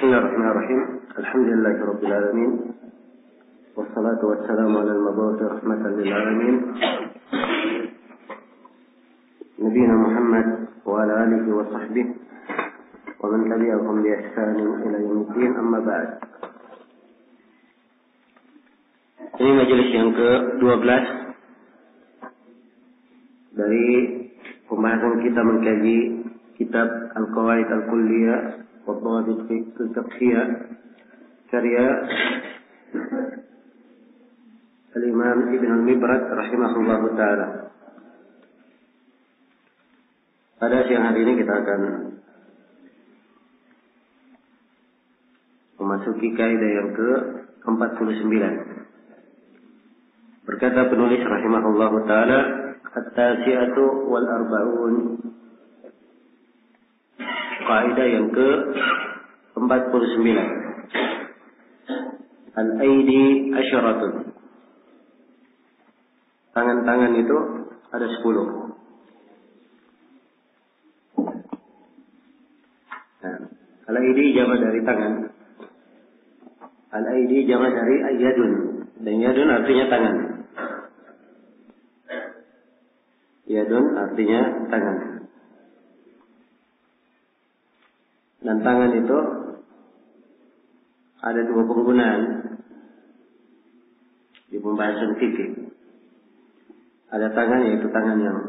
Bismillahirrahmanirrahim. Alhamdulillahirabbil alamin. Wassalatu wassalamu ala al-mab'uts rahmatan lil alamin. Nabiyyina Muhammad wa ala alihi wa sahbihi wa man tabi'ahum bi ihsan ila yaumiddin, amma ba'd. Ini majelis yang ke-12 dari pembahasan kita mengkaji kitab Al-Qawaid Al-Kulliyah wa Dhawabit Fiqhiyah karya Al-Imam Ibn Al-Mibrad rahimahullahu ta'ala. Pada siang hari ini kita akan memasuki kaidah yang ke-49. Berkata penulis rahimahullahu ta'ala, At-Tasi'atu wal Arba'un. Kaidah yang ke-49. Al-Aidi Asyaratun. Tangan-tangan itu ada 10. Nah, Al-Aidi jamak dari tangan. Al-Aidi jamak dari Yadun. Dan Yadun artinya tangan. Yadun artinya tangan. Dan tangan itu ada 2 penggunaan di pembahasan fikih. Ada tangan, yaitu tangan yang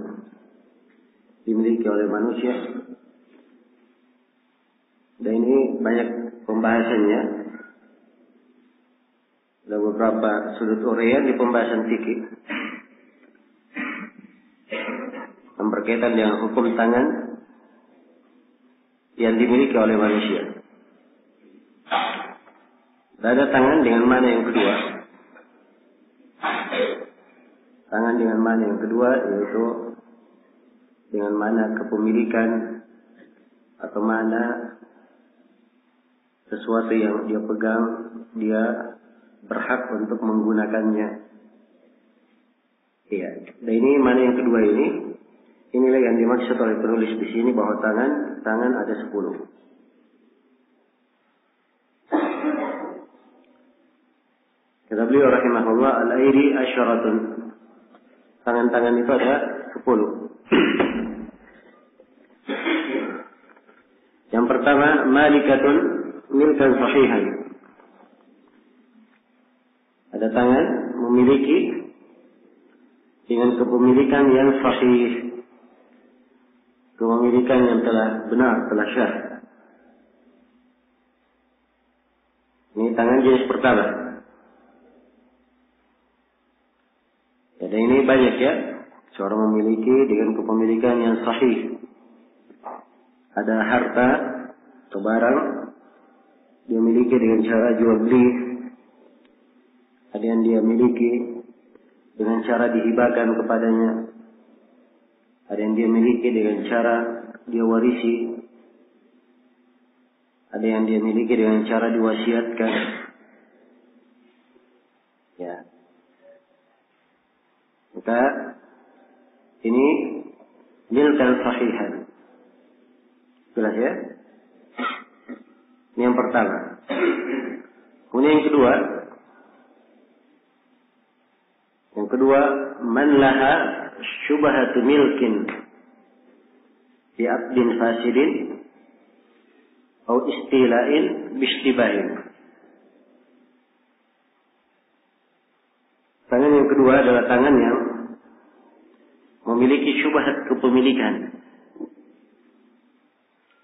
dimiliki oleh manusia. Dan ini banyak pembahasannya. Ada beberapa sudut uraian di pembahasan fikih yang berkaitan dengan hukum tangan yang dimiliki oleh manusia. Ada tangan dengan mana yang kedua. Tangan dengan mana yang kedua, yaitu dengan mana kepemilikan atau mana sesuatu yang dia pegang, dia berhak untuk menggunakannya. Iya. Dan ini mana yang kedua ini? Inilah yang dimaksud oleh penulis di sini, bahwa tangan ada 10. Kata beliau rahimahullah, al-aidi asyaratun. Tangan-tangan itu ada 10. Yang pertama, malikatun milkan sahihan. Ada tangan memiliki dengan kepemilikan yang sahih. Kepemilikan yang telah benar, telah syah. Ini tangan jenis pertama. Dan ini banyak ya, seorang memiliki dengan kepemilikan yang sahih. Ada harta atau barang dia miliki dengan cara jual beli. Ada yang dia miliki dengan cara dihibahkan kepadanya. Ada yang dia miliki dengan cara dia warisi. Ada yang dia miliki dengan cara diwasiatkan. Ya. Maka ini milkan sahihan. Jelas ya? Ini yang pertama. Kemudian yang kedua. Yang kedua, man laha syubhatu milkin bi aqdin fasidin atau istila'in bistibahin. Tangan yang kedua adalah tangan yang memiliki syubhat kepemilikan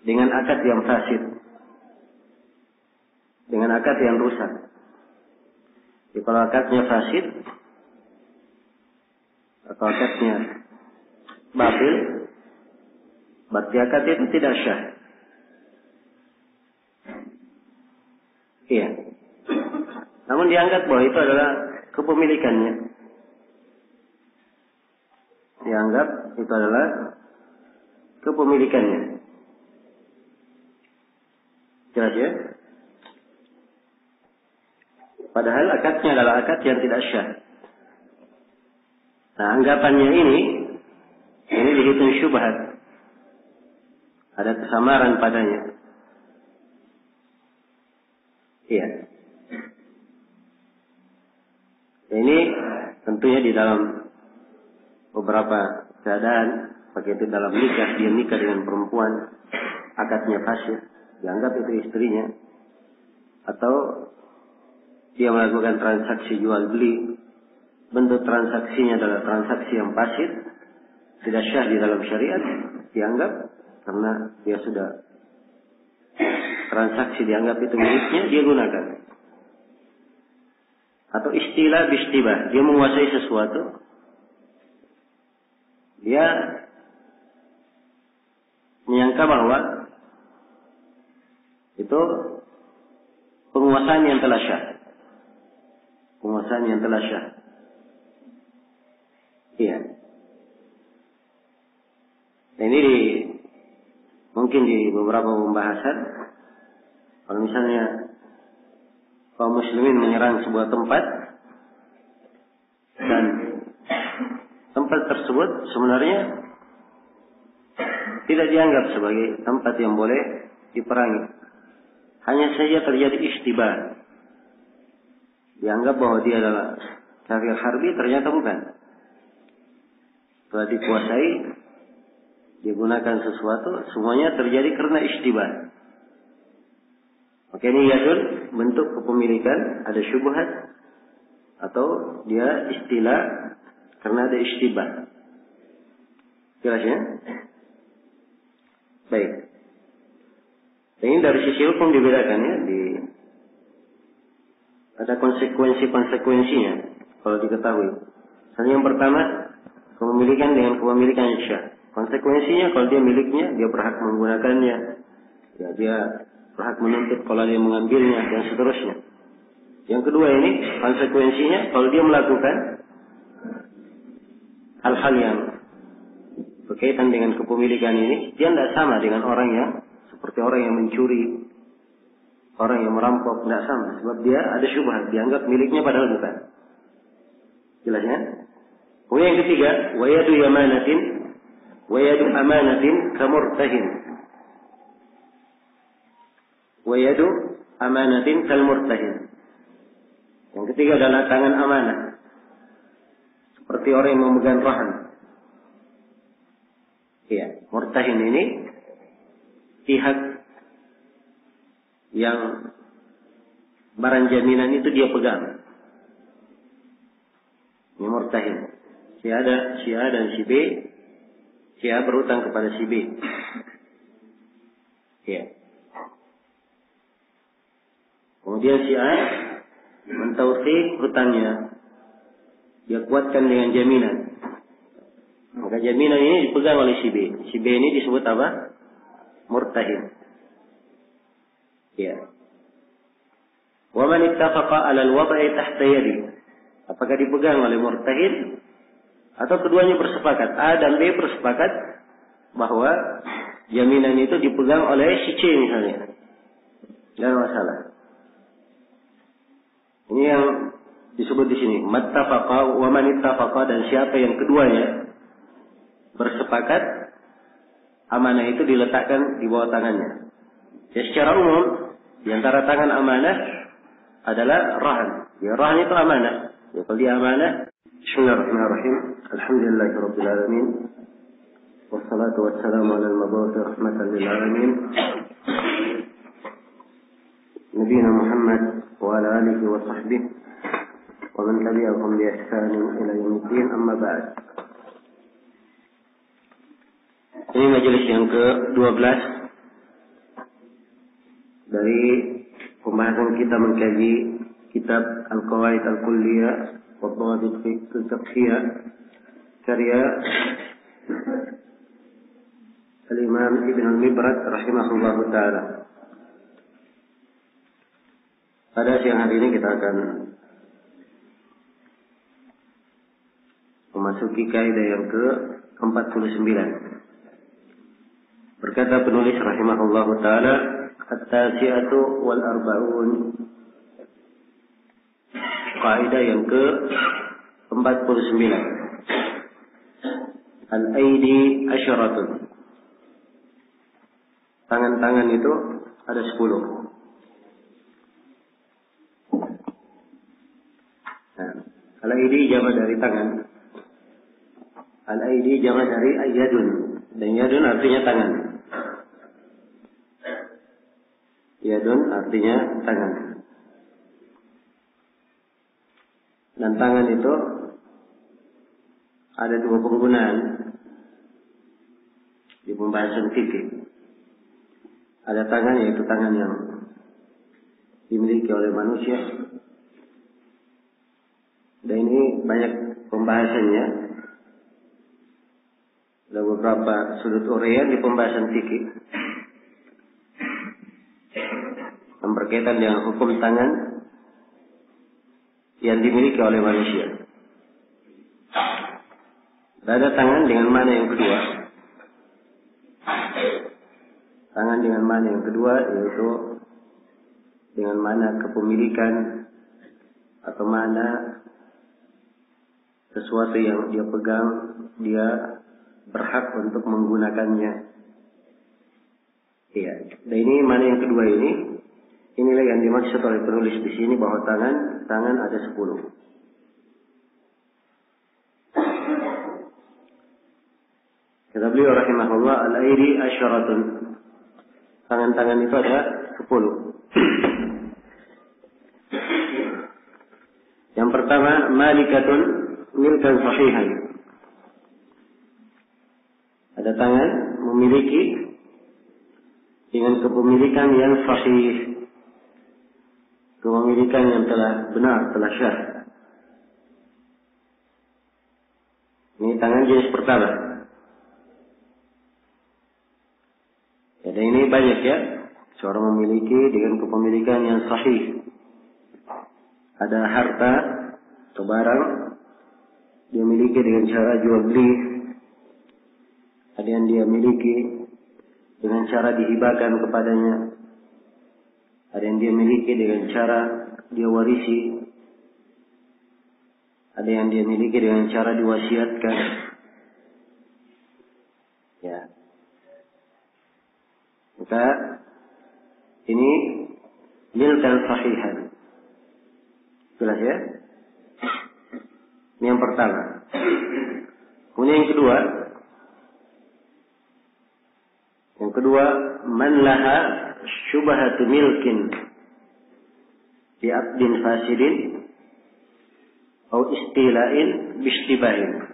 dengan akad yang fasid, dengan akad yang rusak. Jadi kalau akadnya fasid atau akadnya batil, berarti akad itu tidak syah. Iya. Namun dianggap bahwa itu adalah kepemilikannya. Dianggap itu adalah kepemilikannya. Jelas ya? Padahal akadnya adalah akad yang tidak syah. Nah, anggapannya ini dihitung syubhat. Ada kesamaran padanya. Iya. Ini tentunya di dalam beberapa keadaan, seperti itu dalam nikah, dia nikah dengan perempuan, akadnya fasid, dianggap itu istrinya, atau dia melakukan transaksi jual beli, bentuk transaksinya adalah transaksi yang fasid, tidak syah di dalam syariat, dianggap karena dia sudah transaksi dianggap itu miliknya, dia gunakan. Atau istilah bistibah, dia menguasai sesuatu, dia menyangka bahwa itu penguasaan yang telah syah. Penguasaan yang telah syah. Iya. Nah, ini mungkin di beberapa pembahasan, kalau misalnya kaum muslimin menyerang sebuah tempat dan tempat tersebut sebenarnya tidak dianggap sebagai tempat yang boleh diperangi. Hanya saja terjadi istibah. Dianggap bahwa dia adalah kafir harbi, ternyata bukan. Setelah dikuasai, digunakan sesuatu, semuanya terjadi karena istibah. Maka ini yadul, bentuk kepemilikan, ada syubhat, atau dia istilah karena ada istibah. Jelas ya? Baik. Ini dari sisi hukum dibedakan ya, ada konsekuensinya kalau diketahui. Misalnya yang pertama, kepemilikan dengan kepemilikan syah. Konsekuensinya kalau dia miliknya, dia berhak menggunakannya. Ya, dia berhak menuntut kalau dia mengambilnya dan seterusnya. Yang kedua ini konsekuensinya kalau dia melakukan hal-hal yang berkaitan dengan kepemilikan ini, dia tidak sama dengan orang yang seperti orang yang mencuri, orang yang merampok, tidak sama. Sebab dia ada syubhat, dianggap miliknya padahal bukan. Jelasnya? Kemudian yang ketiga, wayadu amanatin kamurtahin. Wayadu amanatin kalmurtahin. Yang ketiga adalah tangan amanah, seperti orang yang memegang rahan. Iya, murtahin ini pihak yang barang jaminan itu dia pegang. Ini murtahin. Si A dan si B, si A berhutang kepada si B. Iya. Kemudian si A mentauqif hutangnya, dia kuatkan dengan jaminan. Maka jaminan ini dipegang oleh si B. Si B ini disebut apa? Murtahin. Ya. Wa man ittafaqa 'ala al-wad'i tahta yadi. Apakah dipegang oleh murtahin atau keduanya bersepakat? A dan B bersepakat bahwa jaminan itu dipegang oleh si C misalnya. Tidak masalah. Ini yang disebut di sini, mattafaqa wa man ittafaqa, dan siapa yang keduanya bersepakat amanah itu diletakkan di bawah tangannya. Ya, secara umum di antara tangan amanah adalah rahan. Ya, rahan itu amanah. Ya, kalau dia amanah. Bismillahirrahmanirrahim. Alhamdulillahirabbil alamin. Wassalatu wassalamu ala al-mabu'uts rahmatan lil alamin. Nabiyyina Muhammad wa ala alihi wa sahbihi wa man tabi'ahum bi ihsan ila yaumiddin, amma ba'd. Ini majelis yang ke-12 dari pembahasan kita mengkaji kitab Al-Qawaid Al-Kulliyah wa Dhawabit Fiqhiyah karya Al-Imam Ibn Al-Mibrak rahimahullahu ta'ala. Pada siang hari ini kita akan memasuki kaidah yang ke-49. Berkata penulis rahimahullahu ta'ala, at-tasi'atu wal arba'un. Kaidah yang ke-49. Al-aidi asyaratun. Tangan-tangan itu ada 10. Al-aidi jamak dari tangan. Al-aidi jamak dari yadun. Dan yadun artinya tangan. Yadun artinya tangan. Dan tangan itu ada dua penggunaan di pembahasan fikih. Ada tangan, yaitu tangan yang dimiliki oleh manusia. Dan ini banyak pembahasannya. Ada beberapa sudut uraian di pembahasan fikih yang berkaitan dengan hukum tangan yang dimiliki oleh manusia. Ada tangan dengan mana yang kedua. Tangan dengan mana yang kedua, yaitu dengan mana kepemilikan atau mana sesuatu yang dia pegang, dia berhak untuk menggunakannya. Iya. Dan ini mana yang kedua ini? Inilah yang dimaksud oleh penulis di sini, bahwa tangan ada 10. Kata beliau rahimahullah, al-aidi asyaratun. Tangan-tangan itu ada 10. Yang pertama, malikatun milkan sahihan. Ada tangan memiliki dengan kepemilikan yang sahih. Kepemilikan yang telah benar, telah syah. Ini tangan jenis pertama. Dan ini banyak ya, seorang memiliki dengan kepemilikan yang sahih. Ada harta atau barang dia miliki dengan cara jual beli. Ada yang dia miliki dengan cara dihibahkan kepadanya. Ada yang dia miliki dengan cara dia warisi. Ada yang dia miliki dengan cara diwasiatkan. Ya. Maka ini milkan sahihan. Jelas ya? Ini yang pertama. Kemudian yang kedua. Yang kedua, man laha syubhatu milkin bi aqdin fasidin atau istila'in bistibahin.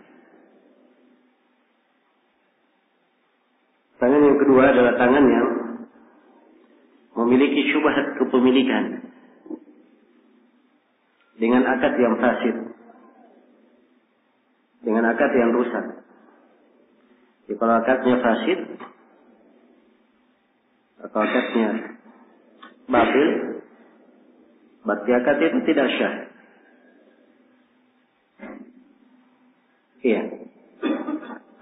Tangan yang kedua adalah tangan yang memiliki syubhat kepemilikan dengan akad yang fasid, dengan akad yang rusak. Jadi kalau akadnya fasid atau akadnya batil, berarti akad itu tidak syah. Iya.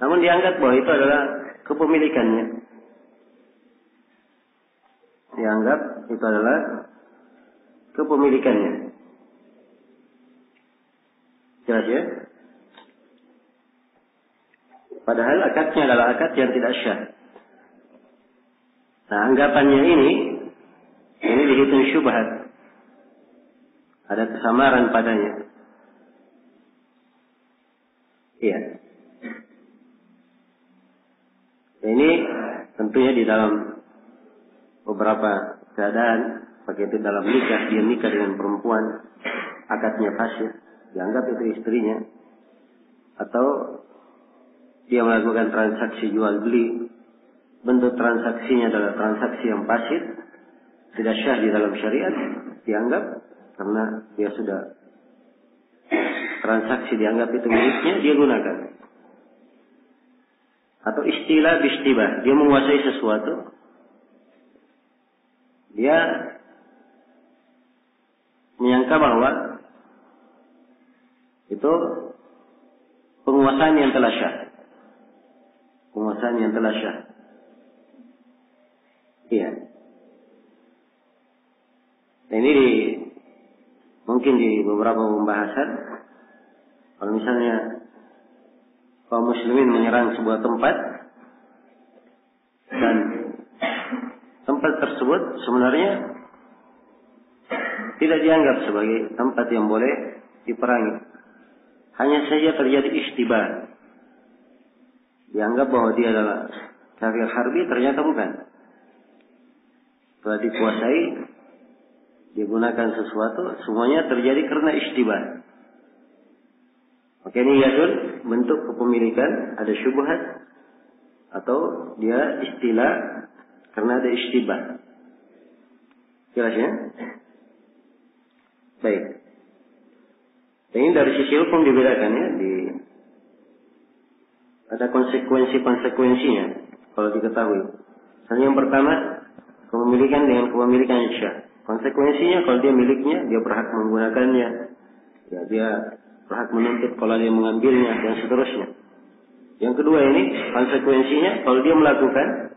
Namun dianggap bahwa itu adalah kepemilikannya. Dianggap itu adalah kepemilikannya. Jelas ya? Padahal akadnya adalah akad yang tidak syah. Nah, anggapannya ini dihitung syubhat. Ada kesamaran padanya. Iya. Ini tentunya di dalam beberapa keadaan, seperti itu dalam nikah, dia nikah dengan perempuan, akadnya fasid, dianggap itu istrinya, atau dia melakukan transaksi jual beli, bentuk transaksinya adalah transaksi yang fasid, tidak syah di dalam syariat, dianggap karena dia sudah transaksi dianggap itu miliknya, dia gunakan. Atau istilah bistibah, dia menguasai sesuatu, dia menyangka bahwa itu penguasaan yang telah syah. Penguasaan yang telah syah. Iya. Nah, ini mungkin di beberapa pembahasan, kalau misalnya kaum muslimin menyerang sebuah tempat dan tempat tersebut sebenarnya tidak dianggap sebagai tempat yang boleh diperangi. hanya saja terjadi istibah. Dianggap bahwa dia adalah kafir harbi, ternyata bukan. Setelah dikuasai, digunakan sesuatu, semuanya terjadi karena istibah. Maka ini yadun bentuk kepemilikan, ada syubhat, atau dia istilah karena ada istibah. Jelas ya? Baik. Ini dari sisi hukum dibedakan ya, ada konsekuensinya kalau diketahui. Misalnya yang pertama, kepemilikan dengan kepemilikan syah. Konsekuensinya kalau dia miliknya, dia berhak menggunakannya. Ya, dia berhak menuntut kalau dia mengambilnya dan seterusnya. Yang kedua ini konsekuensinya kalau dia melakukan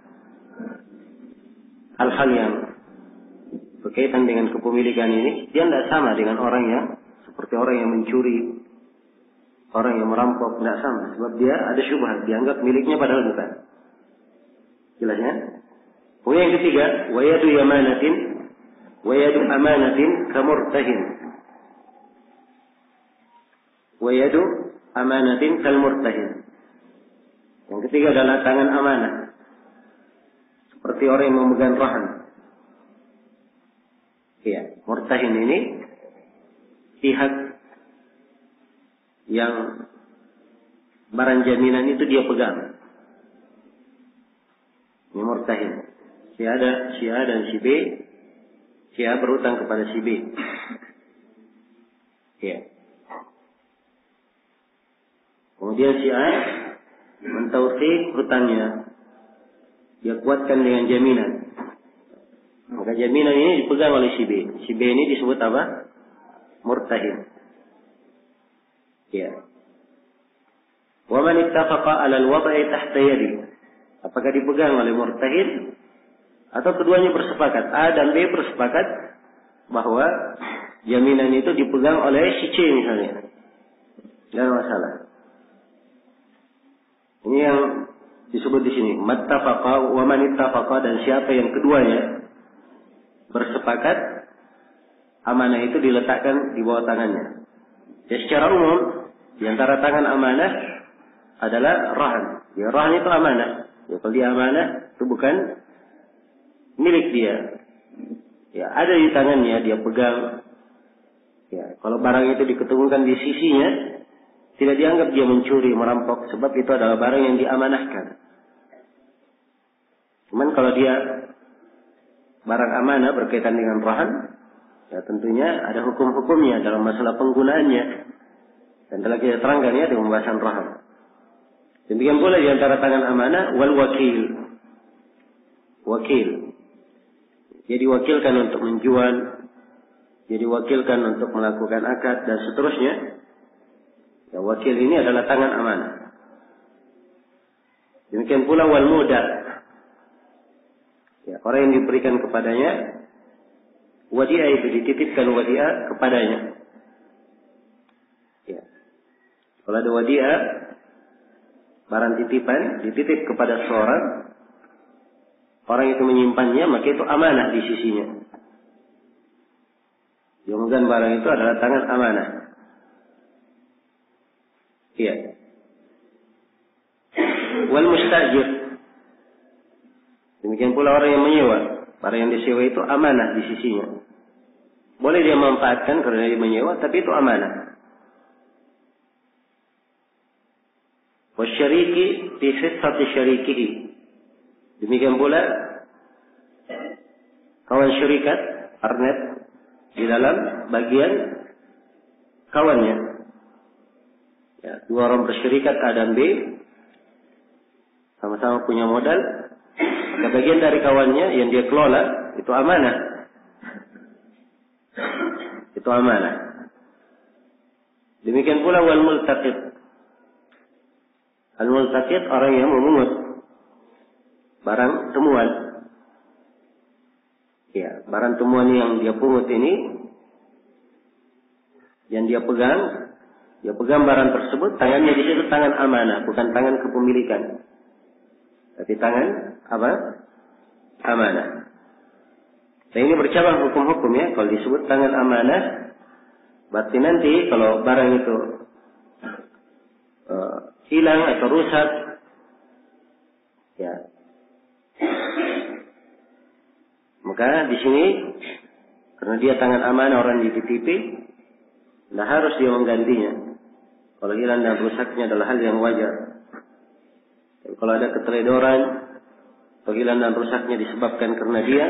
hal-hal yang berkaitan dengan kepemilikan ini, dia tidak sama dengan orang yang seperti orang yang mencuri, orang yang merampok, tidak sama. Sebab dia ada syubhat, dianggap miliknya padahal bukan. Jelasnya? Yang ketiga, wayadu amanatin kamurtahin. Wayadu amanatin kalmurtahin. Yang ketiga adalah tangan amanah. Seperti orang yang memegang rahan. Iya, murtahin ini pihak yang barang jaminan itu dia pegang. Ini murtahin. Si A dan si B. Si A berutang kepada si B. Iya. Kemudian si A mentauqif hutangnya, dia kuatkan dengan jaminan. Maka jaminan ini dipegang oleh si B. Si B ini disebut apa? Murtahin. Ya. Wa man ittafaqa 'ala al-wad'i tahta yadi. Apakah dipegang oleh murtahin atau keduanya bersepakat? A dan B bersepakat bahwa jaminan itu dipegang oleh si C misalnya. Tidak masalah. Ini yang disebut di sini, mattafaqa wa man ittafaqa, dan siapa yang keduanya bersepakat, amanah itu diletakkan di bawah tangannya. Ya, secara umum di antara tangan amanah adalah rahan. Ya, rahan itu amanah. Ya, kalau dia amanah itu bukan milik dia. Ya, ada di tangannya, dia pegang. Ya, kalau barang itu diketemukan di sisinya, tidak dianggap dia mencuri, merampok, sebab itu adalah barang yang diamanahkan. Cuman kalau dia barang amanah berkaitan dengan rahan, ya tentunya ada hukum-hukumnya dalam masalah penggunaannya. Dan telah kita terangkan ya di pembahasan rahan. Demikian pula di antara tangan amanah wal wakil. Wakil. Dia diwakilkan untuk menjual, dia diwakilkan untuk melakukan akad dan seterusnya. Ya, wakil ini adalah tangan amanah. Demikian pula wal muda. Ya, orang yang diberikan kepadanya wadi'ah, itu dititipkan wadi'ah kepadanya. Ya. Kalau ada wadi'ah, barang titipan dititip kepada seorang, orang itu menyimpannya, maka itu amanah di sisinya. Yang memegang barang itu adalah tangan amanah. Iya. Wal mustajir. Demikian pula orang yang menyewa. Barang yang disewa itu amanah di sisinya. Boleh dia memanfaatkan karena dia menyewa, tapi itu amanah. Wasyariki fi hissati syarikihi. Demikian pula kawan syarikat, partner, di dalam bagian kawannya. Ya, dua orang bersyarikat A dan B, sama-sama punya modal. Maka bagian dari kawannya yang dia kelola itu amanah. Itu amanah. Demikian pula wal multaqid. Al multaqid orang yang memungut barang temuan. Ya, barang temuan yang dia pungut ini, yang dia pegang barang tersebut, tangannya di situ tangan amanah, bukan tangan kepemilikan. Tapi tangan apa? Amanah. Dan ini bercabang hukum-hukum ya. Kalau disebut tangan amanah, berarti nanti kalau barang itu hilang atau rusak, ya, maka di sini karena dia tangan amanah orang dititipi, tidak harus dia menggantinya. Kalau hilang dan rusaknya adalah hal yang wajar. Dan kalau ada keteledoran atau hilang dan rusaknya disebabkan karena dia,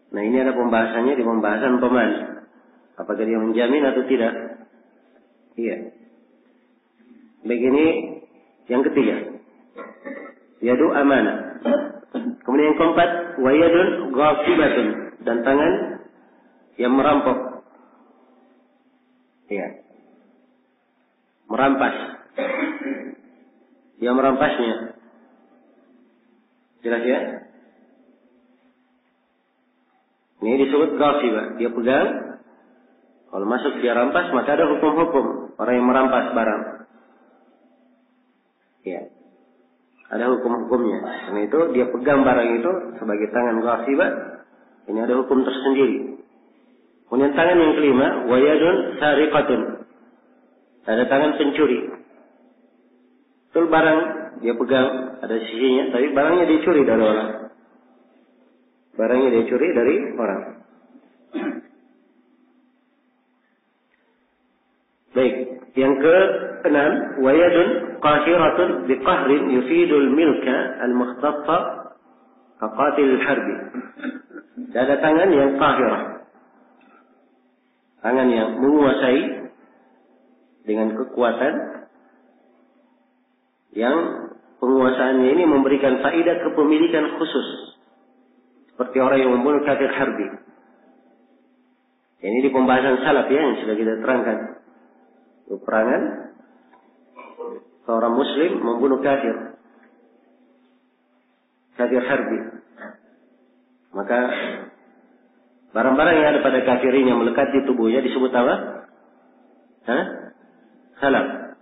nah ini ada pembahasannya di pembahasan peman. Apakah dia menjamin atau tidak? Iya. Begini yang ketiga, yadu amanah. Kemudian yang keempat, wayadun ghasibatun, dan tangan yang merampok. Iya. Merampas. Yang merampasnya. Jelas ya? Ini disebut ghasibah. Dia pegang. Kalau masuk dia rampas, maka ada hukum-hukum orang yang merampas barang. Ya. Ada hukum-hukumnya. Karena itu dia pegang barang itu sebagai tangan ghasibah. Ini ada hukum tersendiri. Kemudian tangan yang kelima, wayadun sariqatun. Ada tangan pencuri. Betul barang dia pegang ada sisinya, tapi barangnya dicuri dari orang. Barangnya dicuri dari orang. Baik, yang keenam, wayadun qahiratun biqahrin yufidul milka al-mukhtassa kaqatil harbi. Ada tangan yang qahirah. Tangan yang menguasai dengan kekuatan yang penguasaannya ini memberikan faedah kepemilikan khusus. Seperti orang yang membunuh kafir harbi. Ini di pembahasan salaf ya yang sudah kita terangkan. Peperangan seorang muslim membunuh kafir harbi. Maka barang-barang yang ada pada kafir ini yang melekat di tubuhnya disebut apa? Salam.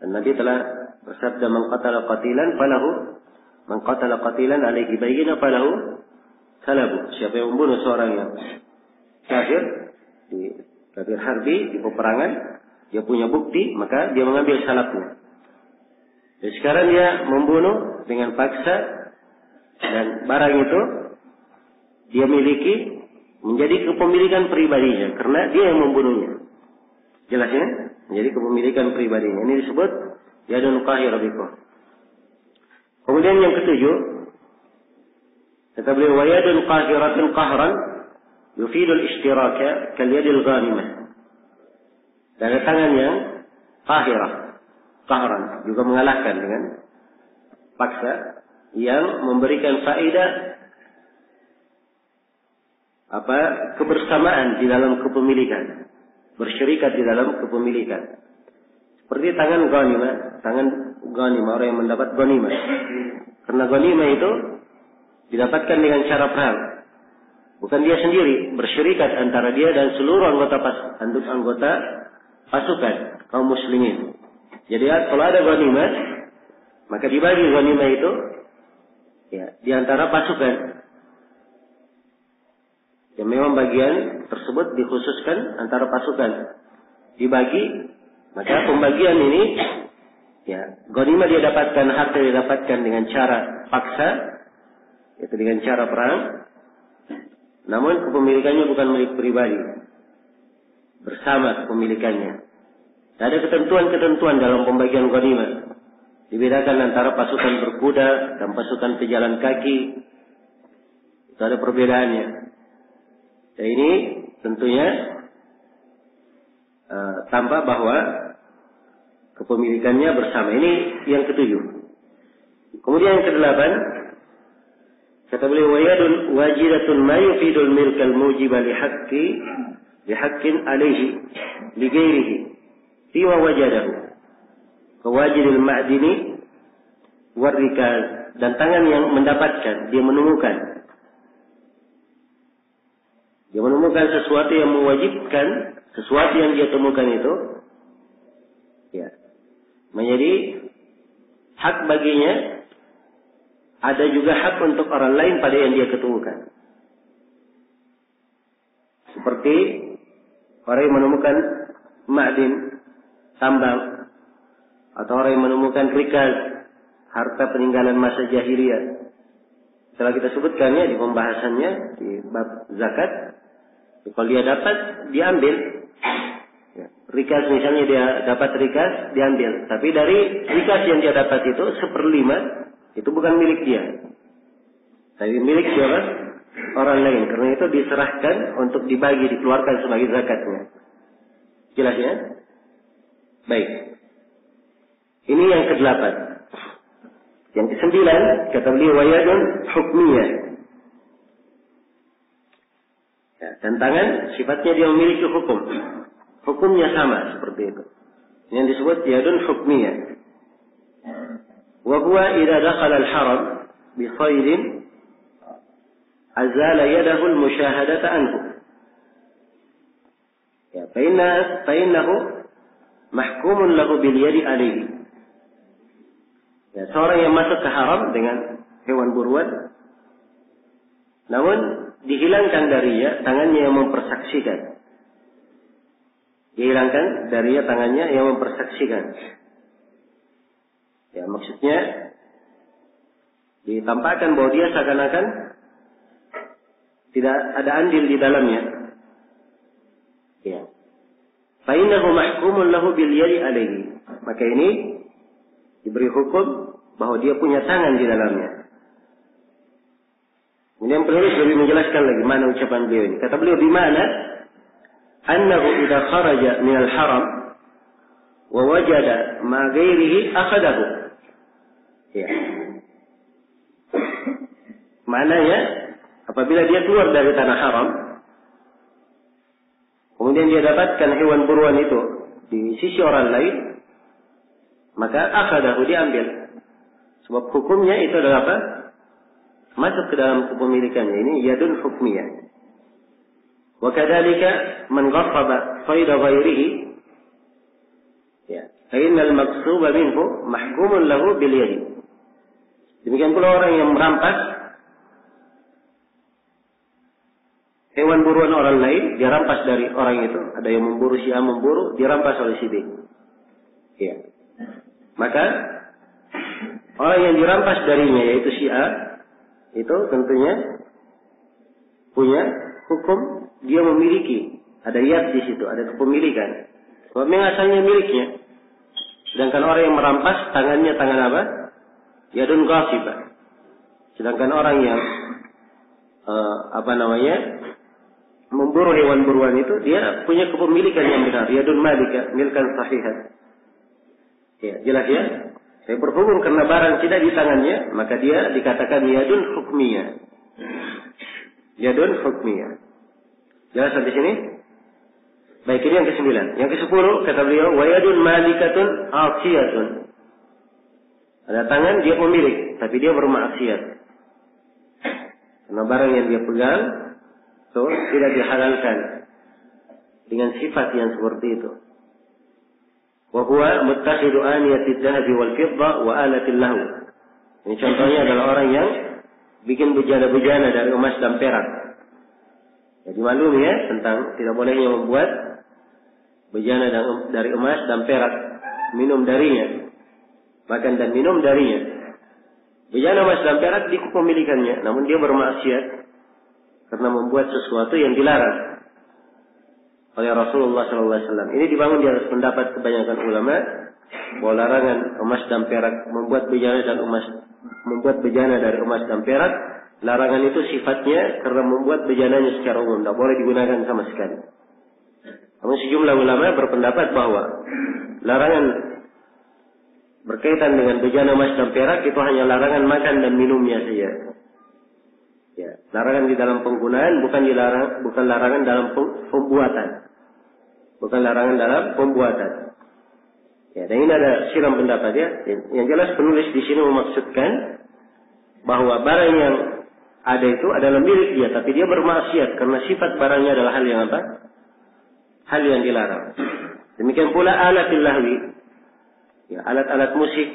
Dan Nabi telah bersabda, man qatala qatilan alaihi bayyinah falahu salabu. Siapa yang membunuh seorang yang kafir di kafir harbi di peperangan, dia punya bukti, maka dia mengambil salabnya. Dan sekarang dia membunuh dengan paksa dan barang itu dia miliki menjadi kepemilikan pribadinya karena dia yang membunuhnya. Jelas ya? Menjadi kepemilikan pribadinya. Ini disebut yadun qahirah biqah. Kemudian yang ketujuh, kata beliau, wa yadun qahiratun qahran yufidul ishtiraka kal yadil ghanimah. Dan tangan yang qahran juga mengalahkan dengan paksa yang memberikan faedah kebersamaan di dalam kepemilikan, bersyirikat di dalam kepemilikan. Seperti tangan ghanimah, orang yang mendapat ghanimah. Karena ghanimah itu didapatkan dengan cara perang. Bukan dia sendiri, bersyirikat antara dia dan seluruh anggota pasukan kaum muslimin. Jadi kalau ada ghanimah, maka dibagi ghanimah itu ya di antara pasukan. Yang memang bagian tersebut dikhususkan antara pasukan. Dibagi, maka pembagian ini ya, ghanimah dia dapatkan, harta dia dapatkan dengan cara paksa, yaitu dengan cara perang. Namun kepemilikannya bukan milik pribadi. Bersama kepemilikannya. Ada ketentuan-ketentuan dalam pembagian ghanimah. Dibedakan antara pasukan berkuda dan pasukan pejalan kaki. Itu ada perbedaannya. Dan ini tentunya tampak bahwa kepemilikannya bersama. Ini yang ketujuh. Kemudian yang kedelapan, kata beliau, wayadun wajidatun ma yufidul milkal mujiba lihaqqin alaihi li ghairihi fiwa wajadahu kawajidil ma'dini warrikaz. Dan tangan yang mendapatkan, dia menemukan sesuatu yang mewajibkan, sesuatu yang dia temukan itu ya menjadi hak baginya. Ada juga hak untuk orang lain pada yang dia ketemukan. Seperti orang yang menemukan ma'din, tambang, atau orang yang menemukan rikaz, harta peninggalan masa jahiliyah. Setelah kita sebutkannya di pembahasannya di bab zakat, kalau dia dapat, diambil. Ya, rikaz misalnya dia dapat rikaz, diambil. Tapi dari rikaz yang dia dapat itu 1/5 itu bukan milik dia, tapi milik siapa? Orang lain. Karena itu diserahkan untuk dibagi, dikeluarkan sebagai zakatnya. Jelas ya? Baik. Ini yang ke-8. Yang ke-9 kata beliau wayadun hukmiyah. Ya, dan tangan sifatnya dia memiliki hukum. Hukumnya sama seperti itu. Yang disebut yadun hukmiyah. Wa huwa idza dakhala al-haram bi saydin azala yadahu al-musyahadata anhu. Ya, fa'innahu mahkumun lahu bil yadi alayhi. Ya, seorang yang masuk ke haram dengan hewan buruan, namun dihilangkan darinya tangannya yang mempersaksikan. Dihilangkan darinya tangannya yang mempersaksikan. Ya, maksudnya ditampakkan bahwa dia seakan-akan tidak ada andil di dalamnya. Ya. Fa'innahu mahkumun lahu bil yadi alayhi. Maka ini diberi hukum bahwa dia punya tangan di dalamnya. Kemudian penulis lebih menjelaskan lagi mana ucapan beliau ini. Kata beliau, bimana annahu idza kharaja min al-haram wa wajada ma ghairihi akhadahu. Ya. Maknanya apabila dia keluar dari tanah haram, kemudian dia dapatkan hewan buruan itu di sisi orang lain, maka akhadahu, diambil. Sebab hukumnya itu adalah apa? Masuk ke dalam kepemilikannya. Ini yadun hukmiyah. Wa kadzalika man ghaffaba sayda ghairihi, ya, fa innal maqsuba minhu mahkumun lahu bil yadi. Demikian pula orang yang merampas hewan buruan orang lain, dia rampas dari orang itu. Ada yang memburu, si A memburu, dirampas oleh si B. Ya. Maka orang yang dirampas darinya, yaitu si A, itu tentunya punya hukum, dia memiliki, ada yad di situ, ada kepemilikan. Sebab asalnya miliknya. Sedangkan orang yang merampas, tangannya tangan apa? Yadun ghasibah. Sedangkan orang yang memburu hewan buruan itu, dia punya kepemilikan yang benar. Yadun malika, milkan sahihan. Ya, jelas ya? Saya berhubung karena barang tidak di tangannya, maka dia dikatakan yadun hukmiyah. Yadun hukmiyah. Jelas sampai sini? Baik, ini yang ke-9. Yang ke-10 kata beliau, wa yadun malikatun asiyatun. Ada tangan dia pemilik, tapi dia bermaksiat. Karena barang yang dia pegang itu tidak dihalalkan dengan sifat yang seperti itu. Wa huwa muttakhidu aniyatid dhahabi wal fidda wa alatil lahu. Ini contohnya adalah orang yang bikin bejana-bejana dari emas dan perak. Jadi maklum ya tentang tidak bolehnya membuat bejana dari emas dan perak, minum darinya, makan dan minum darinya. Bejana emas dan perak di kepemilikannya, namun dia bermaksiat karena membuat sesuatu yang dilarang oleh Rasulullah SAW. Ini dibangun di atas pendapat kebanyakan ulama bahwa larangan emas dan perak, membuat bejana dari emas dan perak, larangan itu sifatnya karena membuat bejananya secara umum, tidak boleh digunakan sama sekali. Namun sejumlah ulama berpendapat bahwa larangan berkaitan dengan bejana emas dan perak itu hanya larangan makan dan minumnya saja. Ya, larangan di dalam penggunaan, bukan larangan dalam pembuatan. Bukan larangan dalam pembuatan. Ya, dan ini ada silam pendapat ya. Yang jelas penulis di sini memaksudkan bahwa barang yang ada itu adalah milik dia, tapi dia bermaksiat karena sifat barangnya adalah hal yang apa? Hal yang dilarang. Demikian pula alatil lahwi. Ya, alat-alat musik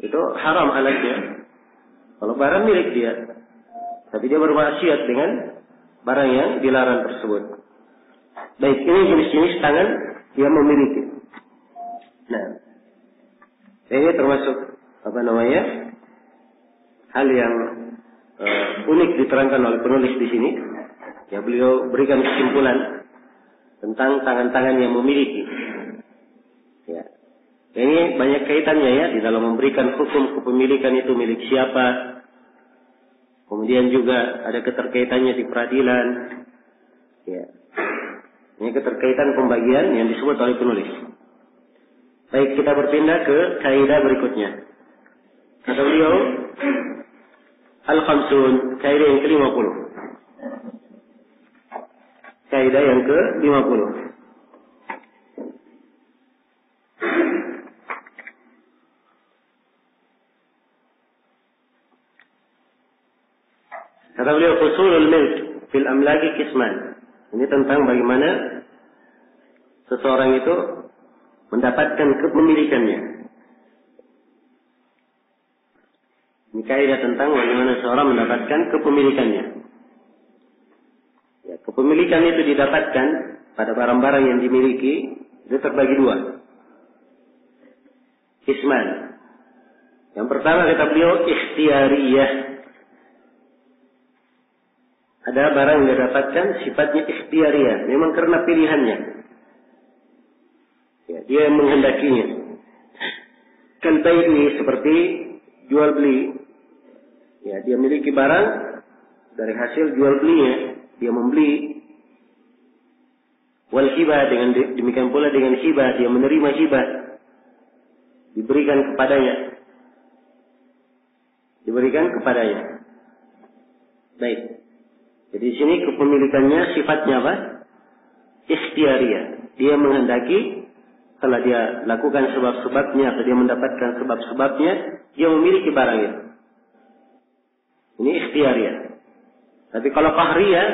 itu haram alatnya. Kalau barang milik dia, tapi dia bermaksiat dengan barang yang dilarang tersebut. Baik, ini jenis-jenis tangan yang memiliki. Nah, Ini termasuk hal yang unik diterangkan oleh penulis di sini. Ya, beliau berikan kesimpulan tentang tangan-tangan yang memiliki. Ya. Ini banyak kaitannya ya di dalam memberikan hukum kepemilikan itu milik siapa. Kemudian juga ada keterkaitannya di peradilan. Ya. Ini keterkaitan pembagian yang disebut oleh penulis. Baik, kita berpindah ke kaidah berikutnya. Kata beliau, Al-Khamsun, kaidah yang ke-50. Kaidah yang ke-50. Kata beliau, Fusulul milk fil amlaki kisman. Ini tentang bagaimana seseorang itu mendapatkan kepemilikannya. Ini kaidah tentang bagaimana seseorang mendapatkan kepemilikannya. Ya, kepemilikan itu didapatkan pada barang-barang yang dimiliki, itu terbagi dua. Kisman. Yang pertama kata beliau, ikhtiyariyah. Ada barang yang didapatkan sifatnya ikhtiyariyah, memang karena pilihannya. Ya, dia yang menghendakinya. Kalbai'i, seperti jual beli. Ya, dia memiliki barang dari hasil jual belinya, dia membeli. Wal hibah, dengan demikian pula dengan hibah, dia menerima hibah, diberikan kepadanya. Diberikan kepadanya. Baik. Jadi di sini kepemilikannya sifatnya apa? Ikhtiyariyah. Dia menghendaki, setelah dia lakukan sebab-sebabnya atau dia mendapatkan sebab-sebabnya, dia memiliki barang itu. Ini ikhtiyariyah. Tapi kalau qahriyah,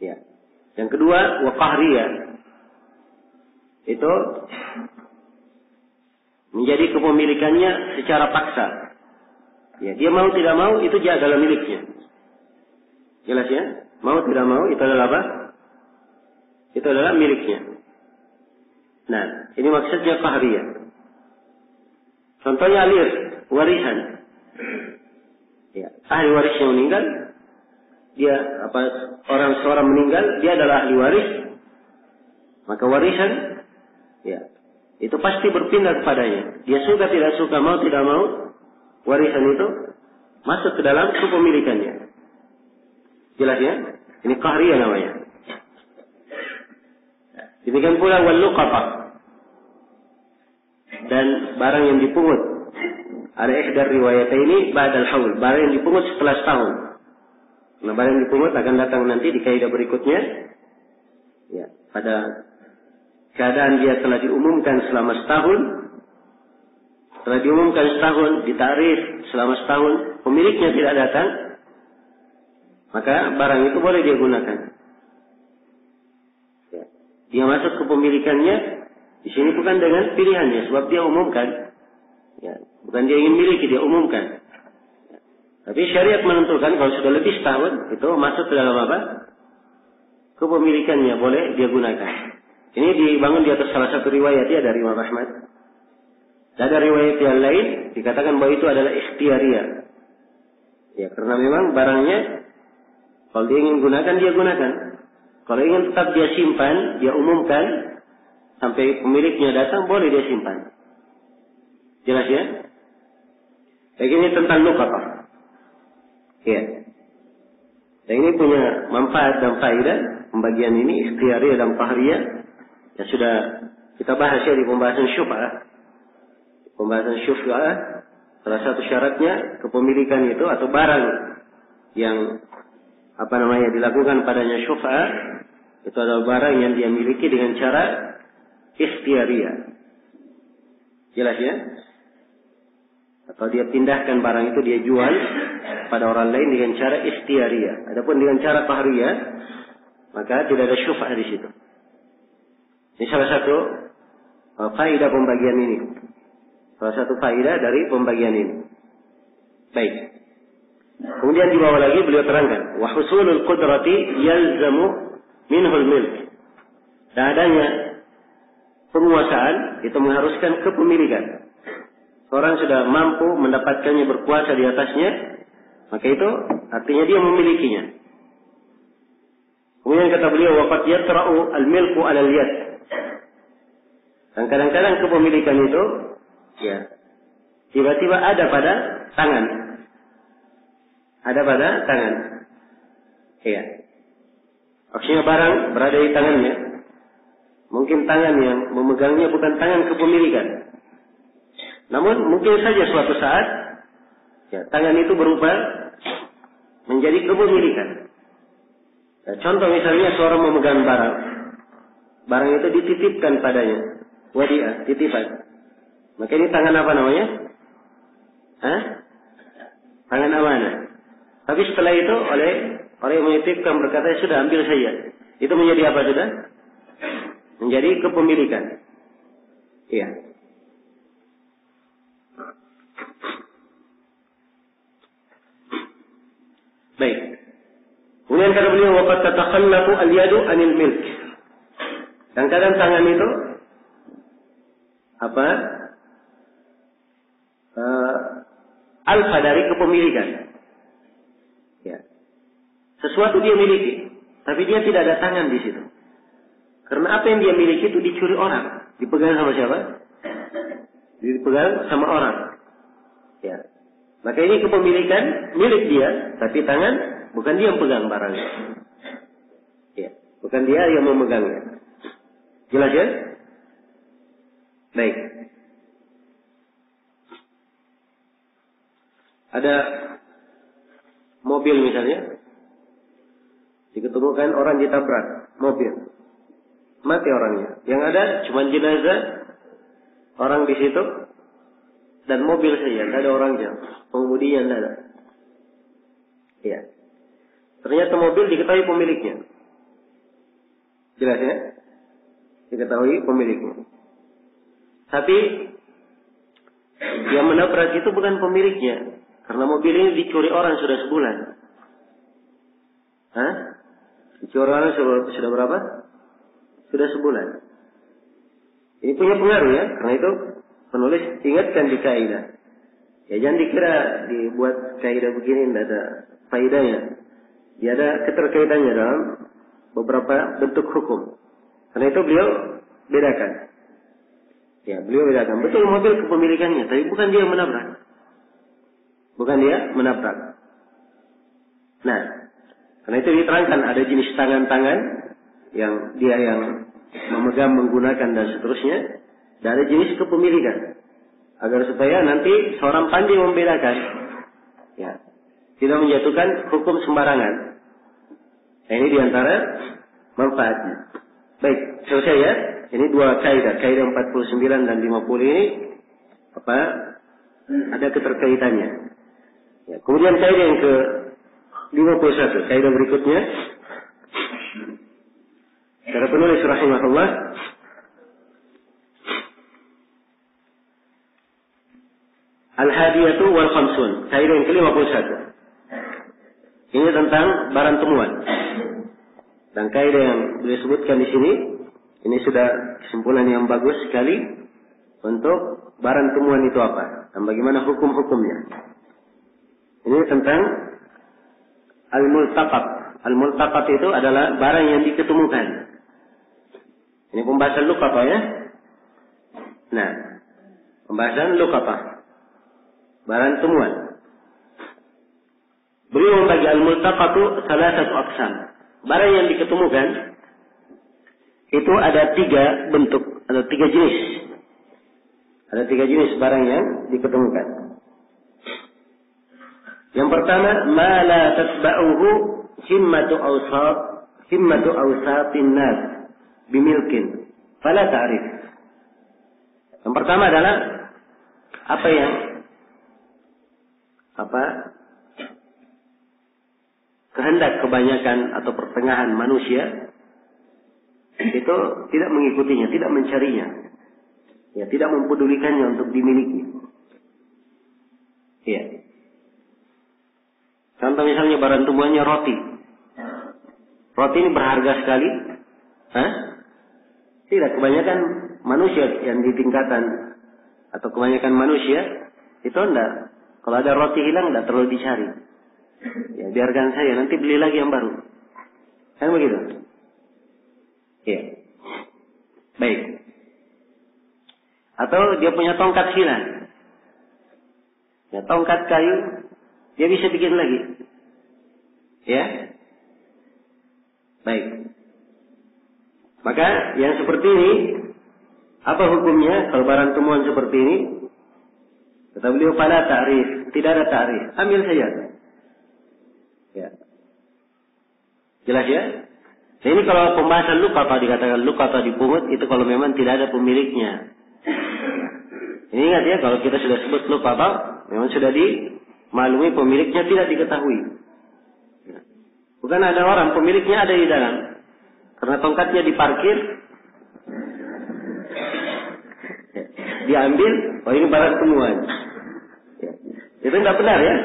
ya. Yang kedua, wa qahriyah, itu menjadi kepemilikannya secara paksa. Ya, dia mau tidak mau itu dia adalah miliknya. Jelas ya? Mau tidak mau itu adalah apa? Itu adalah miliknya. Nah, ini maksudnya qahriyah. Contohnya alir, warisan. Ya, ahli warisnya meninggal, dia seorang meninggal, dia adalah ahli waris. Maka warisan, ya, itu pasti berpindah kepadanya. Dia suka tidak suka, mau tidak mau, warisan itu masuk ke dalam kepemilikannya. Jelas ya? Ini qahriyah namanya. Demikian pula wal luqata. Dan barang yang dipungut. Ada ihdar riwayat ini ba'dal haul. Barang yang dipungut setelah setahun. Nah, barang yang dipungut akan datang nanti di kaidah berikutnya. Ya, pada keadaan dia telah diumumkan selama setahun. Setelah diumumkan setahun, ditakrif selama setahun, pemiliknya tidak datang, maka barang itu boleh dia gunakan. Ya. Dia masuk ke pemilikannya di sini bukan dengan pilihannya, sebab dia umumkan. Ya. Bukan dia ingin miliki, dia umumkan. Ya. Tapi syariat menentukan kalau sudah lebih setahun itu masuk ke dalam apa? Kepemilikannya boleh dia gunakan. Ini dibangun di atas salah satu riwayat ya dari Imam Ahmad. Dan ada riwayat yang lain dikatakan bahwa itu adalah ikhtiyariyah. Ya, karena memang barangnya kalau dia ingin gunakan, dia gunakan. Kalau ingin tetap dia simpan, dia umumkan sampai pemiliknya datang, boleh dia simpan. Jelas ya? Kayak ini tentang luqatah. Ya. Dan ini punya manfaat dan faedah. Pembagian ini ikhtiyariyah dan qahriyah. Ya sudah kita bahas ya di pembahasan syuf'ah. Pembahasan syuf'ah, salah satu syaratnya kepemilikan itu atau barang yang dilakukan padanya syuf'ah itu adalah barang yang dia miliki dengan cara ikhtiyariyah. Jelas ya? Atau dia pindahkan barang itu, dia jual pada orang lain dengan cara ikhtiyariyah. Adapun dengan cara qahriyah, maka tidak ada syuf'ah di situ. Ini salah satu faedah pembagian ini. Salah satu faedah dari pembagian ini. Baik. Kemudian di bawah lagi beliau terangkan, wa husulul qudrati yalzamu minhul milk. Dan adanya penguasaan itu mengharuskan kepemilikan. Seorang sudah mampu mendapatkannya, berkuasa di atasnya, maka itu artinya dia memilikinya. Kemudian kata beliau, waqad yatra'u al-milku 'ala al-yad. Dan kadang-kadang kepemilikan itu ya tiba-tiba ada pada tangan. Ada pada tangan. Iya. Maksudnya barang berada di tangannya. Mungkin tangan yang memegangnya bukan tangan kepemilikan. Namun mungkin saja suatu saat ya, tangan itu berubah menjadi kepemilikan. Ya, contoh misalnya seorang memegang barang. Barang itu dititipkan padanya. Wadi'ah, titipan. Maka ini tangan apa namanya? Tangan amanah. Tapi setelah itu oleh orang yang menitipkan berkata, ya sudah ambil saja. Itu menjadi apa sudah? Menjadi kepemilikan. Iya. Baik. Kemudian kata beliau, waqad tatakhallafu al-yadu 'anil milk. Dan kadang tangan itu alfa dari kepemilikan. Ya. Sesuatu dia miliki, tapi dia tidak ada tangan di situ. Karena apa yang dia miliki itu dicuri orang, dipegang sama siapa? Dipegang sama orang. Ya. Maka ini kepemilikan milik dia, tapi tangan bukan dia yang pegang barangnya. Ya. Bukan dia yang memegangnya. Jelas ya? Baik. Ada mobil misalnya, diketemukan orang ditabrak mobil, mati orangnya. Yang ada cuma jenazah orang di situ dan mobil saja, tidak ada orangnya, pengemudinya tidak ada. Iya. Ternyata mobil diketahui pemiliknya. Jelas ya? Diketahui pemiliknya. Tapi yang menabrak itu bukan pemiliknya. Karena mobil ini dicuri orang sudah sebulan. Dicuri orang sudah berapa? Sudah sebulan. Ini punya pengaruh ya. Karena itu penulis ingatkan di kaidah. Ya jangan dikira dibuat kaidah begini tidak ada faedahnya. Dia ada keterkaitannya dalam beberapa bentuk hukum. Karena itu beliau bedakan. Ya, beliau bedakan. Betul mobil kepemilikannya, tapi bukan dia yang menabrak. Bukan dia menabrak. Nah, karena itu diterangkan ada jenis tangan-tangan yang dia yang memegang, menggunakan dan seterusnya. Dan ada jenis kepemilikan. Agar supaya nanti seorang pandai membedakan. Ya, tidak menjatuhkan hukum sembarangan. Nah, ini diantara manfaatnya. Baik, selesai ya. Ini dua kaidah, kaidah 49 dan 50 ini ada keterkaitannya. Ya, kemudian kaidah yang ke 51, kaidah berikutnya. Kata penulis rahimahullah, al-hadiyatu wal khamsun, kaidah yang ke-51. Ini tentang barang temuan. Dan kaidah yang beliau sebutkan di sini, ini sudah kesimpulan yang bagus sekali untuk barang temuan itu apa dan bagaimana hukum-hukumnya. Ini tentang al-multaqat. Al-multaqat itu adalah barang yang diketemukan. Ini pembahasan luqata ya. Nah, pembahasan luqata. Barang temuan. Beliau membagi al-multaqatu salasatu aqsam. Barang yang diketemukan itu ada 3 bentuk, ada 3 jenis. Ada 3 jenis barang yang diketemukan. Yang pertama, ma la tatba'uhu himmatu awsatin nas bimilkin fala ta'rif. Yang pertama adalah apa yang kehendak kebanyakan atau pertengahan manusia itu tidak mengikutinya, tidak mencarinya, ya tidak mempedulikannya untuk dimiliki. Ya. Contoh misalnya barang temuannya roti. Roti ini berharga sekali. Tidak, kebanyakan manusia yang di tingkatan atau kebanyakan manusia itu enggak. Kalau ada roti hilang enggak terlalu dicari. Ya biarkan saya, nanti beli lagi yang baru. Kan begitu? Iya. Baik. Atau dia punya tongkat hilang. Ya, tongkat kayu, dia bisa bikin lagi. Ya. Baik. Maka yang seperti ini, apa hukumnya kalau barang temuan seperti ini? Kata beliau, pada ta'rif, tidak ada ta'rif, ambil saja. Ya. Jelas ya? Nah, ini kalau pembahasan luka atau dikatakan luka atau dipungut, itu kalau memang tidak ada pemiliknya. Ini ingat ya, kalau kita sudah sebut luka atau memang sudah dimaklumi pemiliknya tidak diketahui. Bukan ada orang, pemiliknya ada di dalam. Karena tongkatnya diparkir, diambil, oh ini barang temuan. Ya. Itu tidak benar ya.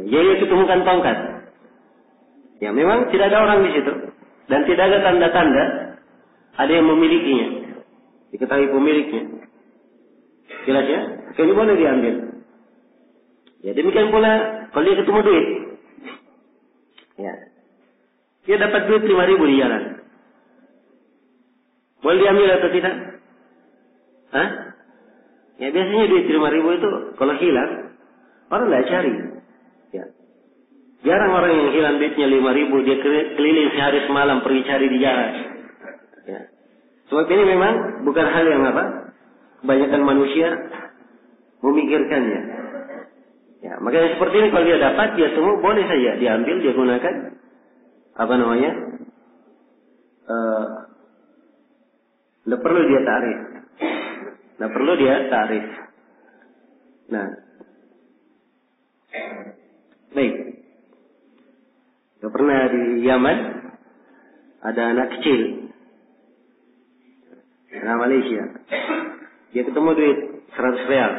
Ya ketemukan tongkat. Ya memang tidak ada orang di situ. Dan tidak ada tanda-tanda ada yang memilikinya. Diketahui pemiliknya. Jelas ya? Ini boleh diambil. Ya demikian pula kalau dia ketemu duit. Ya. Dia dapat duit 5.000 di jalan. Boleh diambil atau tidak? Hah? Ya biasanya duit 5.000 itu kalau hilang orang tidak cari. Ya. Jarang orang yang hilang duitnya 5.000 dia keliling sehari semalam pergi cari di jalan. Ya. Sebab ini memang bukan hal yang apa? Kebanyakan manusia memikirkannya. Ya, makanya seperti ini kalau dia dapat dia semua boleh saja diambil dia gunakan apa namanya? Tidak perlu dia tarik. Tidak perlu dia tarik. Nah, baik. Pernah di Yaman ada anak kecil, anak Malaysia. Dia ketemu duit 100 real,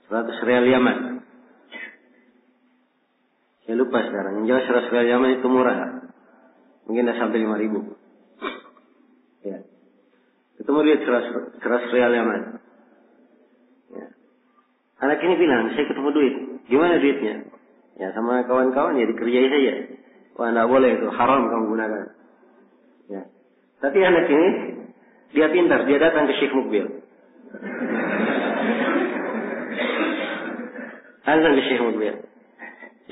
100 real Yaman. Saya lupa sekarang. Yang jelas 100 real Yaman itu murah. Mungkin dah sampai 5.000. Ya. Ketemu duit 100 real Yaman. Ya. Anak ini bilang, saya ketemu duit. Gimana duitnya? Ya sama kawan-kawan ya dikerjai saja. Wah tidak boleh itu, haram kamu gunakan. Ya. Tapi anak ini dia pintar, dia datang ke Syekh Mukbil. Datang ke Syekh Mukbil.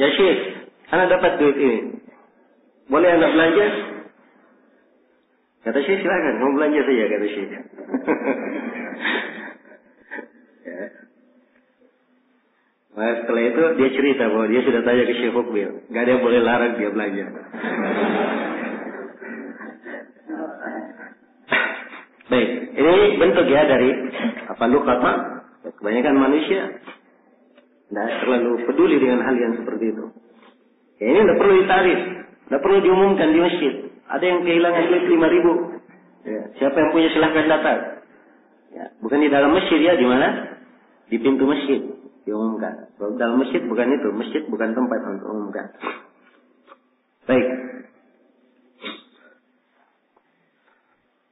Ya Syekh, anak dapat duit ini. Boleh anak belanja? Kata Syekh silakan, kamu belanja saja kata Syekh. Ya. Nah, setelah itu dia cerita bahwa dia sudah tanya ke Syekh Mukbil. Gak ada yang boleh larang dia belanja. Baik, ini bentuk ya dari apa luqata. Kebanyakan manusia tidak terlalu peduli dengan hal yang seperti itu. Ya, ini tidak perlu ditarik, tidak perlu diumumkan di masjid. Ada yang kehilangan duit 5.000. Ya, siapa yang punya silahkan datang. Ya, bukan di dalam masjid ya, di mana? Di pintu masjid diumumkan. Kalau dalam masjid bukan itu, masjid bukan tempat untuk umumkan. Baik.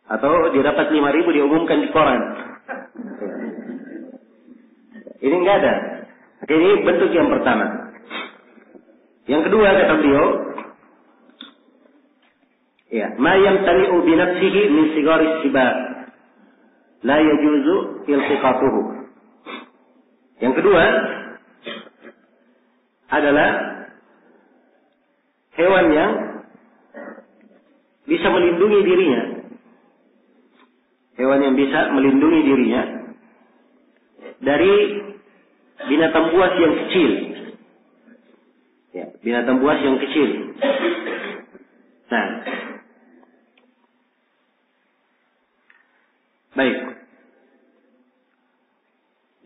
Atau dia dapat 5.000 diumumkan di koran. Ini enggak ada. Ini bentuk yang pertama. Yang kedua kata beliau, ya, ma yamtani'u bi nafsihi min sigaris siba la yajuzu iltiqatuhu. Yang kedua adalah hewan yang bisa melindungi dirinya. Hewan yang bisa melindungi dirinya dari binatang buas yang kecil. Ya, binatang buas yang kecil. Nah, baik.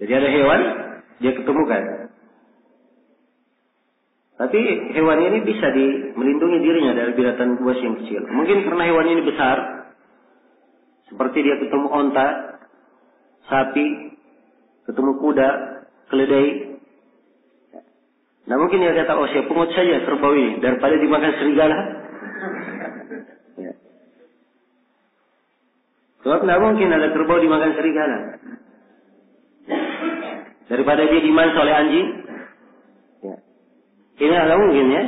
Jadi ada hewan, dia ketemukan. Tapi hewan ini bisa melindungi dirinya dari binatang buas yang kecil. Mungkin karena hewan ini besar, seperti dia ketemu onta, sapi, ketemu kuda, keledai. Nah mungkin dia kata, oh saya pungut saja kerbau ini daripada dimakan serigala. Ya. Sebab tidak mungkin ada kerbau dimakan serigala. Daripada dia dimangsa oleh anjing. Ya. Ini tidak mungkin ya.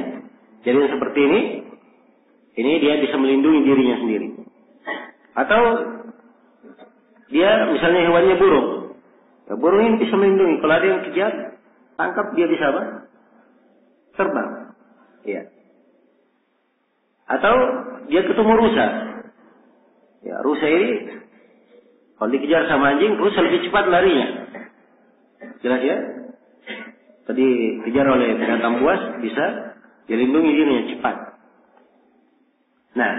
Jadi yang seperti ini dia bisa melindungi dirinya sendiri. Atau dia misalnya hewannya burung. Ya, burung ini bisa melindungi. Kalau ada yang kejar, tangkap dia bisa apa? Terbang. Ya. Atau dia ketemu rusa. Ya, rusa ini kalau dikejar sama anjing, rusa lebih cepat larinya. Jelas ya? Tadi dikejar oleh binatang buas, bisa dilindungi dirinya cepat. Nah,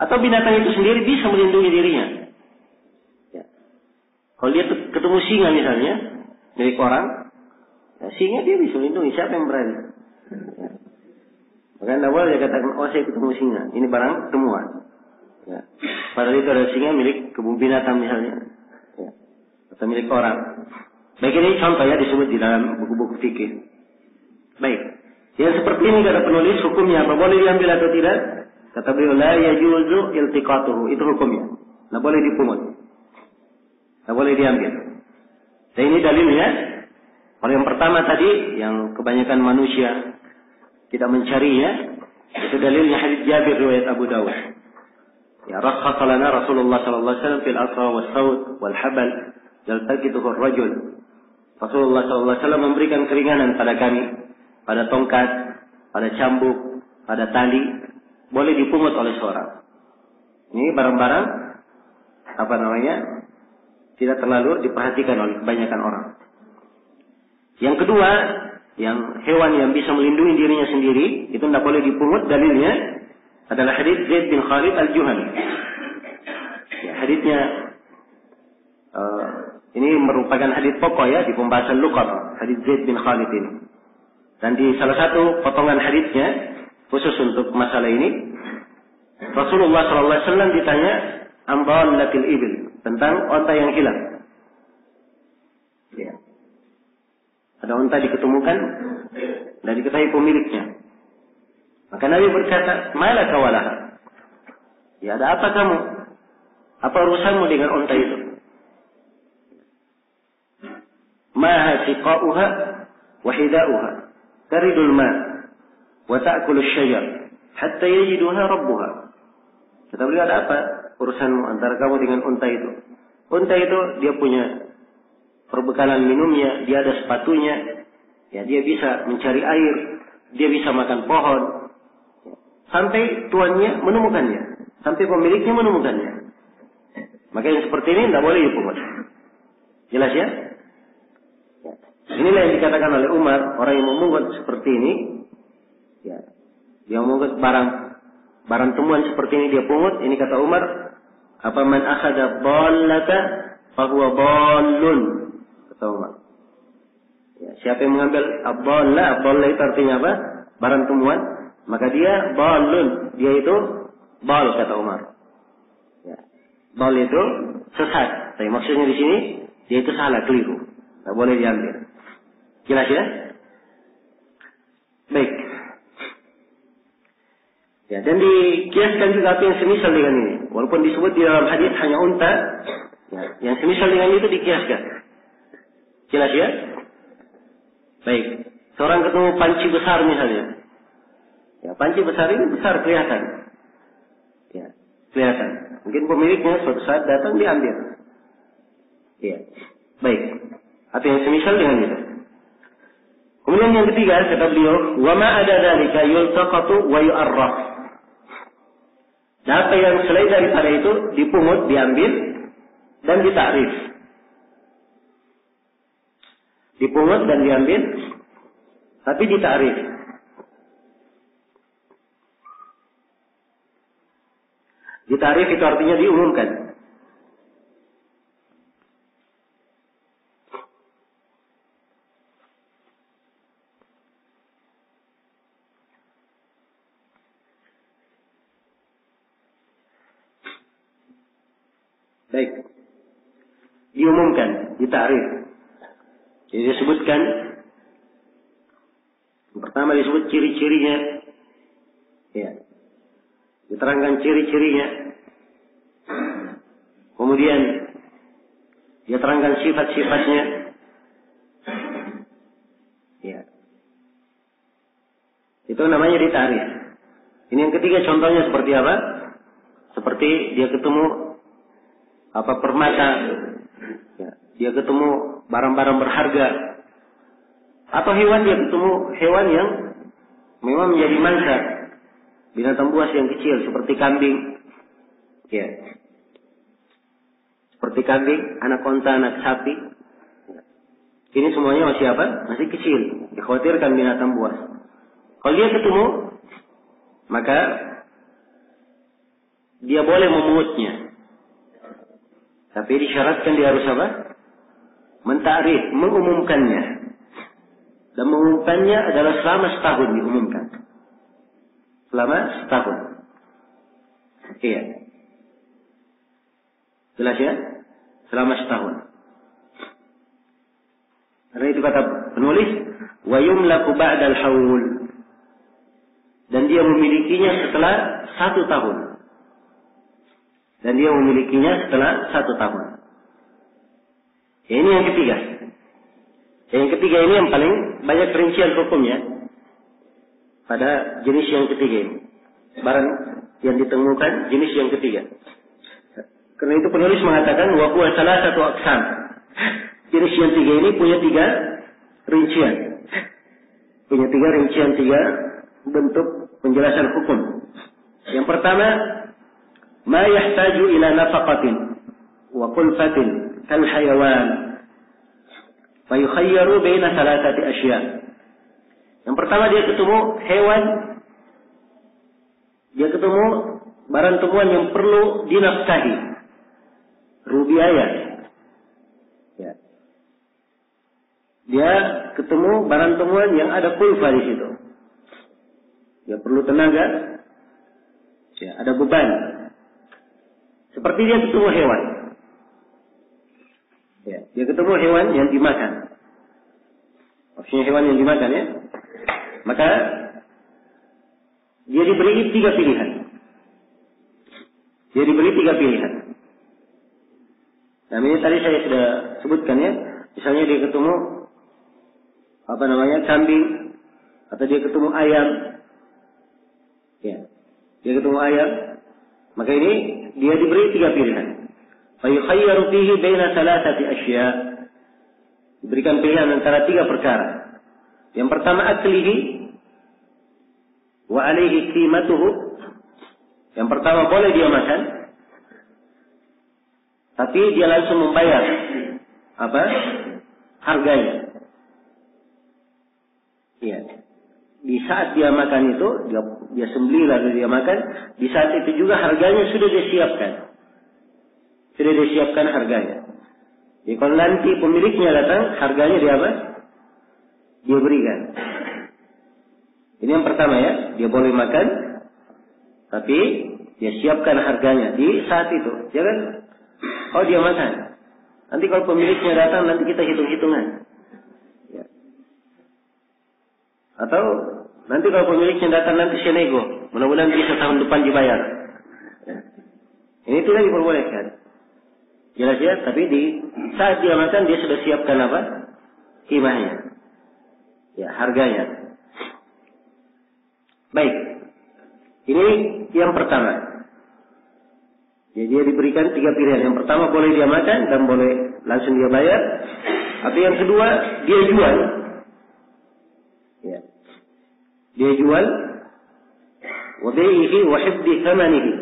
atau binatang itu sendiri bisa melindungi dirinya. Ya. Kalau dia ketemu singa misalnya, milik orang, ya, singa dia bisa melindungi. Siapa yang berani? Ya. Maka tidak boleh dia katakan, oh saya ketemu singa, ini barang temuan. Ya. Padahal itu ada singa milik kebun binatang misalnya, ya. Atau milik orang. Baik, ini contoh ya disebut di dalam buku-buku fikih. Baik, yang seperti ini kata penulis hukumnya apa? Boleh diambil atau tidak? Kata beliau, la yajuzu iltiqatuhu, itu hukumnya. Tidak boleh dipungut, tidak boleh diambil. Dan ini dalilnya. Kalau yang pertama tadi, yang kebanyakan manusia tidak mencarinya, itu dalilnya hadits Jabir riwayat Abu Dawud. Ya, rakhasa lana Rasulullah sallallahu alaihi wasallam fil asra was saud wal habal yaltaqituhu ar-rajul. Rasulullah sallallahu alaihi wasallam memberikan keringanan pada kami, pada tongkat, pada cambuk, pada tali, boleh dipungut oleh seorang. Ini barang-barang tidak terlalu diperhatikan oleh kebanyakan orang. Yang kedua, yang hewan yang bisa melindungi dirinya sendiri, itu tidak boleh dipungut. Dalilnya adalah hadits Zaid bin Khalid al-Juhani. Ya, haditsnya ini merupakan hadits pokok ya di pembahasan luqat, hadits Zaid bin Khalid ini. Dan di salah satu potongan haditsnya khusus untuk masalah ini, Rasulullah SAW ditanya amdalatil ibil, tentang onta yang hilang. Ya. Ada onta diketemukan dan diketahui pemiliknya. Maka Nabi berkata, malaka walaha. Ya, ada apa kamu? Apa urusanmu dengan onta itu? Maha siqa'uha wa hida'uha. Taridul ma' wa ta'kulu syajar hatta yajiduha rabbuha. Kata beliau, ada apa urusanmu antara kamu dengan unta itu? Unta itu dia punya perbekalan minumnya, dia ada sepatunya, ya dia bisa mencari air, dia bisa makan pohon, sampai tuannya menemukannya, sampai pemiliknya menemukannya. Maka yang seperti ini tidak boleh dipungut. Jelas ya? Inilah yang dikatakan oleh Umar, orang yang memungut seperti ini, ya, dia memungut barang temuan seperti ini dia pungut. Ini kata Umar, apa man akhada dhallata fahuwa dhallun, kata Umar. Ya, siapa yang mengambil abdallah itu artinya apa? Barang temuan, maka dia dhallun, dia itu dhal, kata Umar. Ya, dhal itu sesat. Tapi maksudnya di sini dia itu salah, keliru, tidak boleh diambil. Jelas ya? Baik. Ya, dan dikiaskan juga apa yang semisal dengan ini. Walaupun disebut di dalam hadis hanya unta, ya, yang semisal dengan itu dikiaskan. Jelas ya? Baik. Seorang ketemu panci besar misalnya. Ya, panci besar ini besar kelihatan. Ya, kelihatan. Mungkin pemiliknya suatu saat datang diambil. Ya. Baik. Apa yang semisal dengan itu? Kemudian yang ketiga kata beliau, wa ma ada dzalika yultaqatu wa yu'arraf. Dan apa yang selain daripada itu dipungut, diambil dan ditakrif. Dipungut dan diambil tapi ditakrif. Ditakrif itu artinya diumumkan. Baik. Diumumkan, ditakrif. Jadi disebutkan, pertama disebut ciri-cirinya. Ya. Diterangkan ciri-cirinya. Kemudian dia terangkan sifat-sifatnya. Ya. Itu namanya ditarif. Ini yang ketiga contohnya seperti apa? Seperti dia ketemu permata, ya. Dia ketemu barang-barang berharga, atau hewan, dia ketemu hewan yang memang menjadi mangsa, binatang buas yang kecil seperti kambing, ya. Seperti kambing, anak onta, anak sapi. Ini semuanya masih apa? Masih kecil. Dikhawatirkan binatang buas. Kalau dia ketemu, maka dia boleh memungutnya. Tapi disyaratkan dia harus apa? Mentakrif, mengumumkannya. Dan mengumumkannya adalah selama setahun diumumkan. Selama setahun. Iya. Jelas ya? Selama setahun. Karena itu kata penulis, wa yumlaku ba'dal haul. Dan dia memilikinya setelah 1 tahun. Dan dia memilikinya setelah 1 tahun. Ya, ini yang ketiga. Yang ketiga ini yang paling banyak rincian hukumnya pada jenis yang ketiga ini. Barang yang ditemukan jenis yang ketiga. Karena itu penulis mengatakan wa huwa salasatu aqsam. Jenis yang tiga ini punya 3 rincian. Punya 3 rincian, 3 bentuk penjelasan hukum. Yang pertama, ma yahtaju ila nafaqatin wa kulfatin kal hayawan fa yukhayyaru baina thalathati asya'. Yang pertama dia ketemu hewan, dia ketemu barang temuan yang perlu dinafkahi, rubiaya. Ya. Dia ketemu barang temuan yang ada kulfa di situ. Dia perlu tenaga, ya, ada beban. Seperti dia ketemu hewan. Ya, dia ketemu hewan yang dimakan. Maksudnya hewan yang dimakan, ya. Maka dia diberi 3 pilihan. Dia diberi 3 pilihan. Nah, ini tadi saya sudah sebutkan, ya. Misalnya dia ketemu kambing, atau dia ketemu ayam. Ya. Dia ketemu ayam, maka ini dia diberi 3 pilihan. Fa yukhayyaru fihi baina thalathati asya'. Diberikan pilihan antara 3 perkara. Yang pertama, aklihi wa alaihi qimatuhu. Yang pertama, boleh dia makan, tapi dia langsung membayar harganya. Iya. Di saat dia makan itu, dia sembelih lalu dia makan, di saat itu juga harganya sudah disiapkan. Sudah disiapkan harganya. Jadi kalau nanti pemiliknya datang, harganya dia dia berikan. Ini yang pertama, ya. Dia boleh makan, tapi dia siapkan harganya di saat itu. Jangan, dia makan. Nanti kalau pemiliknya datang, nanti kita hitung-hitungan. Ya. Atau nanti kalau pemiliknya datang, nanti saya nego. Mudah-mudahan bisa tahun depan dibayar. Ya. Ini tidak diperbolehkan. Jelas ya, tapi di saat dia makan, dia sudah siapkan qimahnya. Ya, harganya. Baik. Ini yang pertama. Jadi dia diberikan 3 pilihan. Yang pertama, boleh dia makan dan boleh langsung dia bayar. Atau yang kedua, dia jual. Ya. Dia jual wa bai'ihi wa hifdhi thamanihi.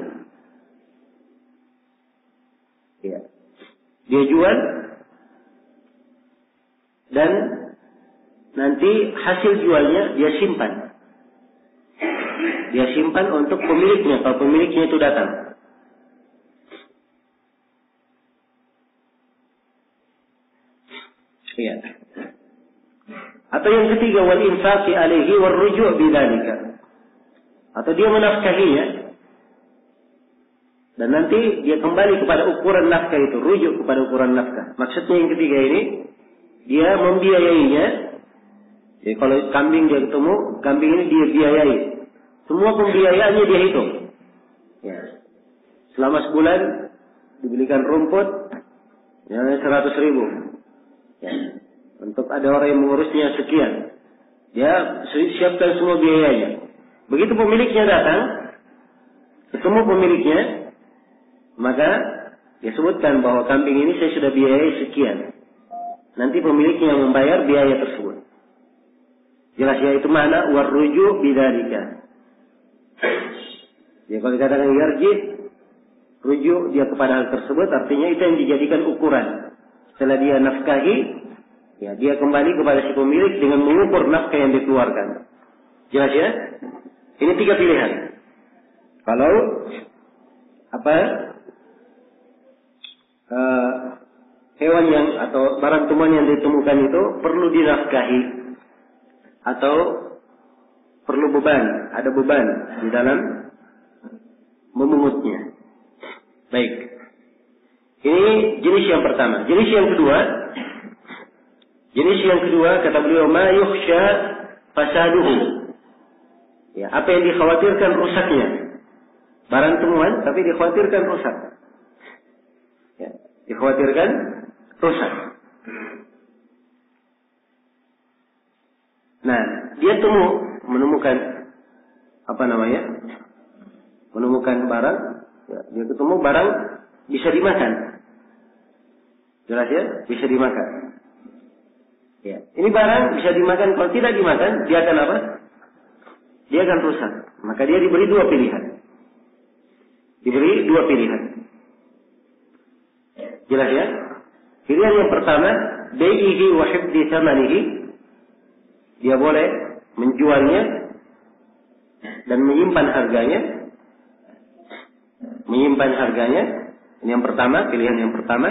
Ya. Dia jual dan nanti hasil jualnya dia simpan. Dia simpan untuk pemiliknya kalau pemiliknya itu datang. Ya. Atau yang ketiga, wal infaqi alaihi war ruju' bidzalika. Atau dia menafkahinya dan nanti dia kembali kepada ukuran nafkah itu, rujuk kepada ukuran nafkah. Maksudnya yang ketiga ini, dia membiayainya. Jadi kalau kambing dia ketemu, kambing ini dia biayai. Semua pembiayaannya dia hitung. Ya. Selama sebulan dibelikan rumput yang 100.000. Ya. Untuk ada orang yang mengurusnya sekian. Dia siapkan semua biayanya. Begitu pemiliknya datang, ketemu pemiliknya, maka dia sebutkan bahwa kambing ini saya sudah biayai sekian. Nanti pemiliknya yang membayar biaya tersebut. Jelas ya, itu mana warruju bidzalika. Ya, kalau dikatakan yarji, rujuk dia kepada hal tersebut, artinya itu yang dijadikan ukuran. Setelah dia nafkahi, ya dia kembali kepada si pemilik dengan mengukur nafkah yang dikeluarkan. Jelas ya? Ini 3 pilihan. Kalau hewan yang atau barang tumbuhan yang ditemukan itu perlu dinafkahi atau perlu beban, ada beban di dalam memungutnya. Baik. Ini jenis yang pertama. Jenis yang kedua kata beliau ma yukhsha fasaduhu. Ya, apa yang dikhawatirkan rusaknya. Barang temuan tapi dikhawatirkan rusak. Ya, dikhawatirkan rusak. Nah, dia menemukan menemukan barang, ya, dia ketemu barang bisa dimakan. Jelas ya, bisa dimakan. Ya, ini barang bisa dimakan, kalau tidak dimakan, dia akan apa? Dia akan rusak. Maka dia diberi 2 pilihan. Jelas ya? Pilihan yang pertama, bai'ihi wa hifdhi thamanihi. Dia boleh menjualnya dan menyimpan harganya. Ini yang pertama, pilihan yang pertama.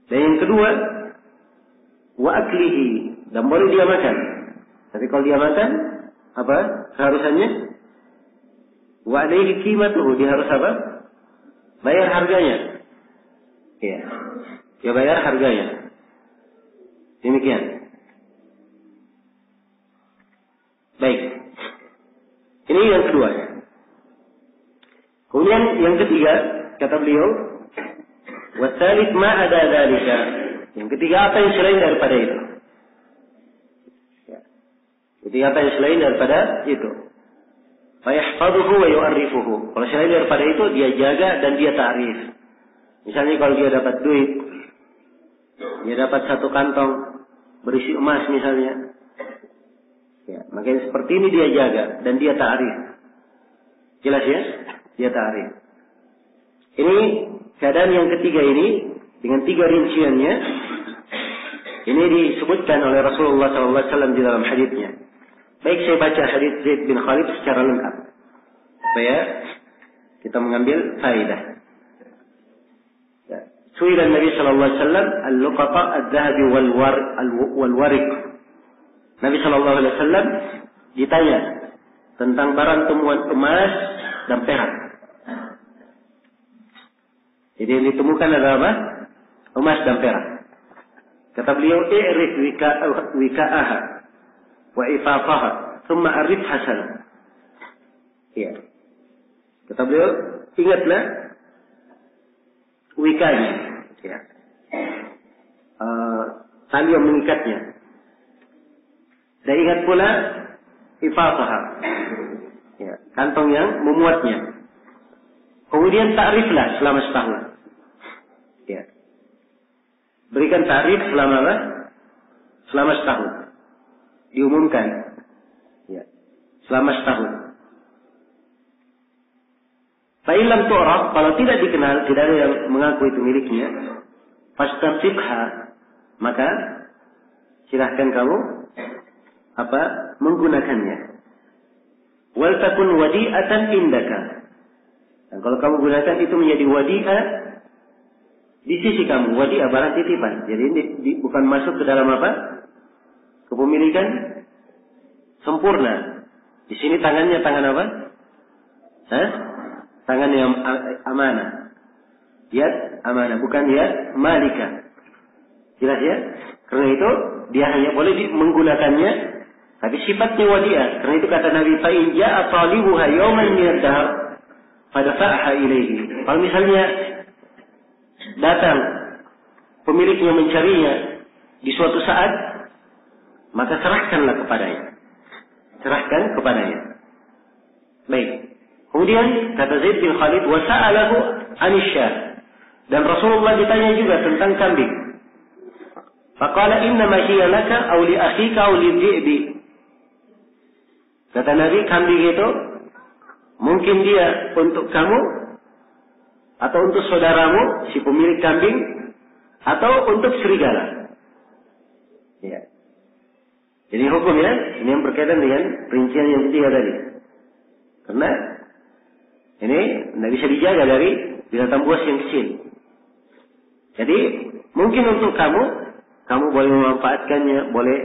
Dan yang kedua, wa aklihi, dan boleh dia makan. Tapi kalau dia makan, apa keharusannya? Wa alaihi qimatuhu, dia harus apa? Bayar harganya. Ya. Dia bayar harganya. Demikian. Baik. Ini yang kedua. Kemudian yang ketiga, kata beliau, wasalith ma ada dzalika. Yang ketiga, apa yang selain daripada itu? Ya. Ketiga, apa yang selain daripada itu? Fa yahfazuhu wa yu'arrifuhu. Kalau selain daripada itu, dia jaga dan dia ta'rif. Misalnya kalau dia dapat duit, dia dapat 1 kantong berisi emas misalnya. Ya, makanya seperti ini dia jaga dan dia ta'rif. Jelas ya? Dia ta'rif. Ini keadaan yang ketiga ini dengan 3 rinciannya. Ini disebutkan oleh Rasulullah SAW di dalam haditsnya. Baik, saya baca hadits Zaid bin Khalid secara lengkap supaya kita mengambil faedah. Ya. Su'ila Nabi sallallahu alaihi wasallam al-luqata adz-dzahabi wal wariq. Nabi sallallahu alaihi wasallam ditanya tentang barang temuan emas dan perak. Jadi yang ditemukan adalah apa? Emas dan perak. Kata beliau, i'rif wika'aha wa ifafaha, thumma arif hasanah. Ya. Kata beliau, ingatlah wikanya, ya. Tali yang mengikatnya. Dan ingat pula ifafaha, ya, kantong yang memuatnya. Kemudian ta'riflah selama setahun. Ya. Berikan ta'rif selama apa? Selama setahun. Diumumkan. Ya. Selama setahun. Fa'ilam tu'raf, kalau tidak dikenal, tidak ada yang mengaku itu miliknya, fastafiqha, maka silahkan kamu menggunakannya. Wal takun wadi'atan indaka. Dan kalau kamu gunakan itu menjadi wadi'ah di sisi kamu. Wadi'ah barang titipan. Jadi ini bukan masuk ke dalam apa? Kepemilikan sempurna. Di sini tangannya tangan apa? Tangan yang amanah. Yad amanah, bukan yad malika. Jelas ya? Karena itu dia hanya boleh menggunakannya, tapi sifatnya wadi'ah. Karena itu kata Nabi, fa in ja'a talibuha yawman min ad-dahr, fadafa'ha ilaihi. Kalau misalnya datang pemiliknya mencarinya di suatu saat, maka serahkanlah kepadanya. Serahkan kepadanya. Baik. Kemudian kata Zaid bin Khalid, wa sa'alahu 'anil syah. Dan Rasulullah ditanya juga tentang kambing. Faqala innama hiya laka aw li akhika aw li dhi'bi. Kata Nabi, kambing itu mungkin dia untuk kamu atau untuk saudaramu si pemilik kambing atau untuk serigala. Ya. Jadi hukum ya, ini yang berkaitan dengan rincian yang ketiga tadi. Karena ini tidak bisa dijaga dari binatang buas yang kecil. Jadi mungkin untuk kamu boleh memanfaatkannya, boleh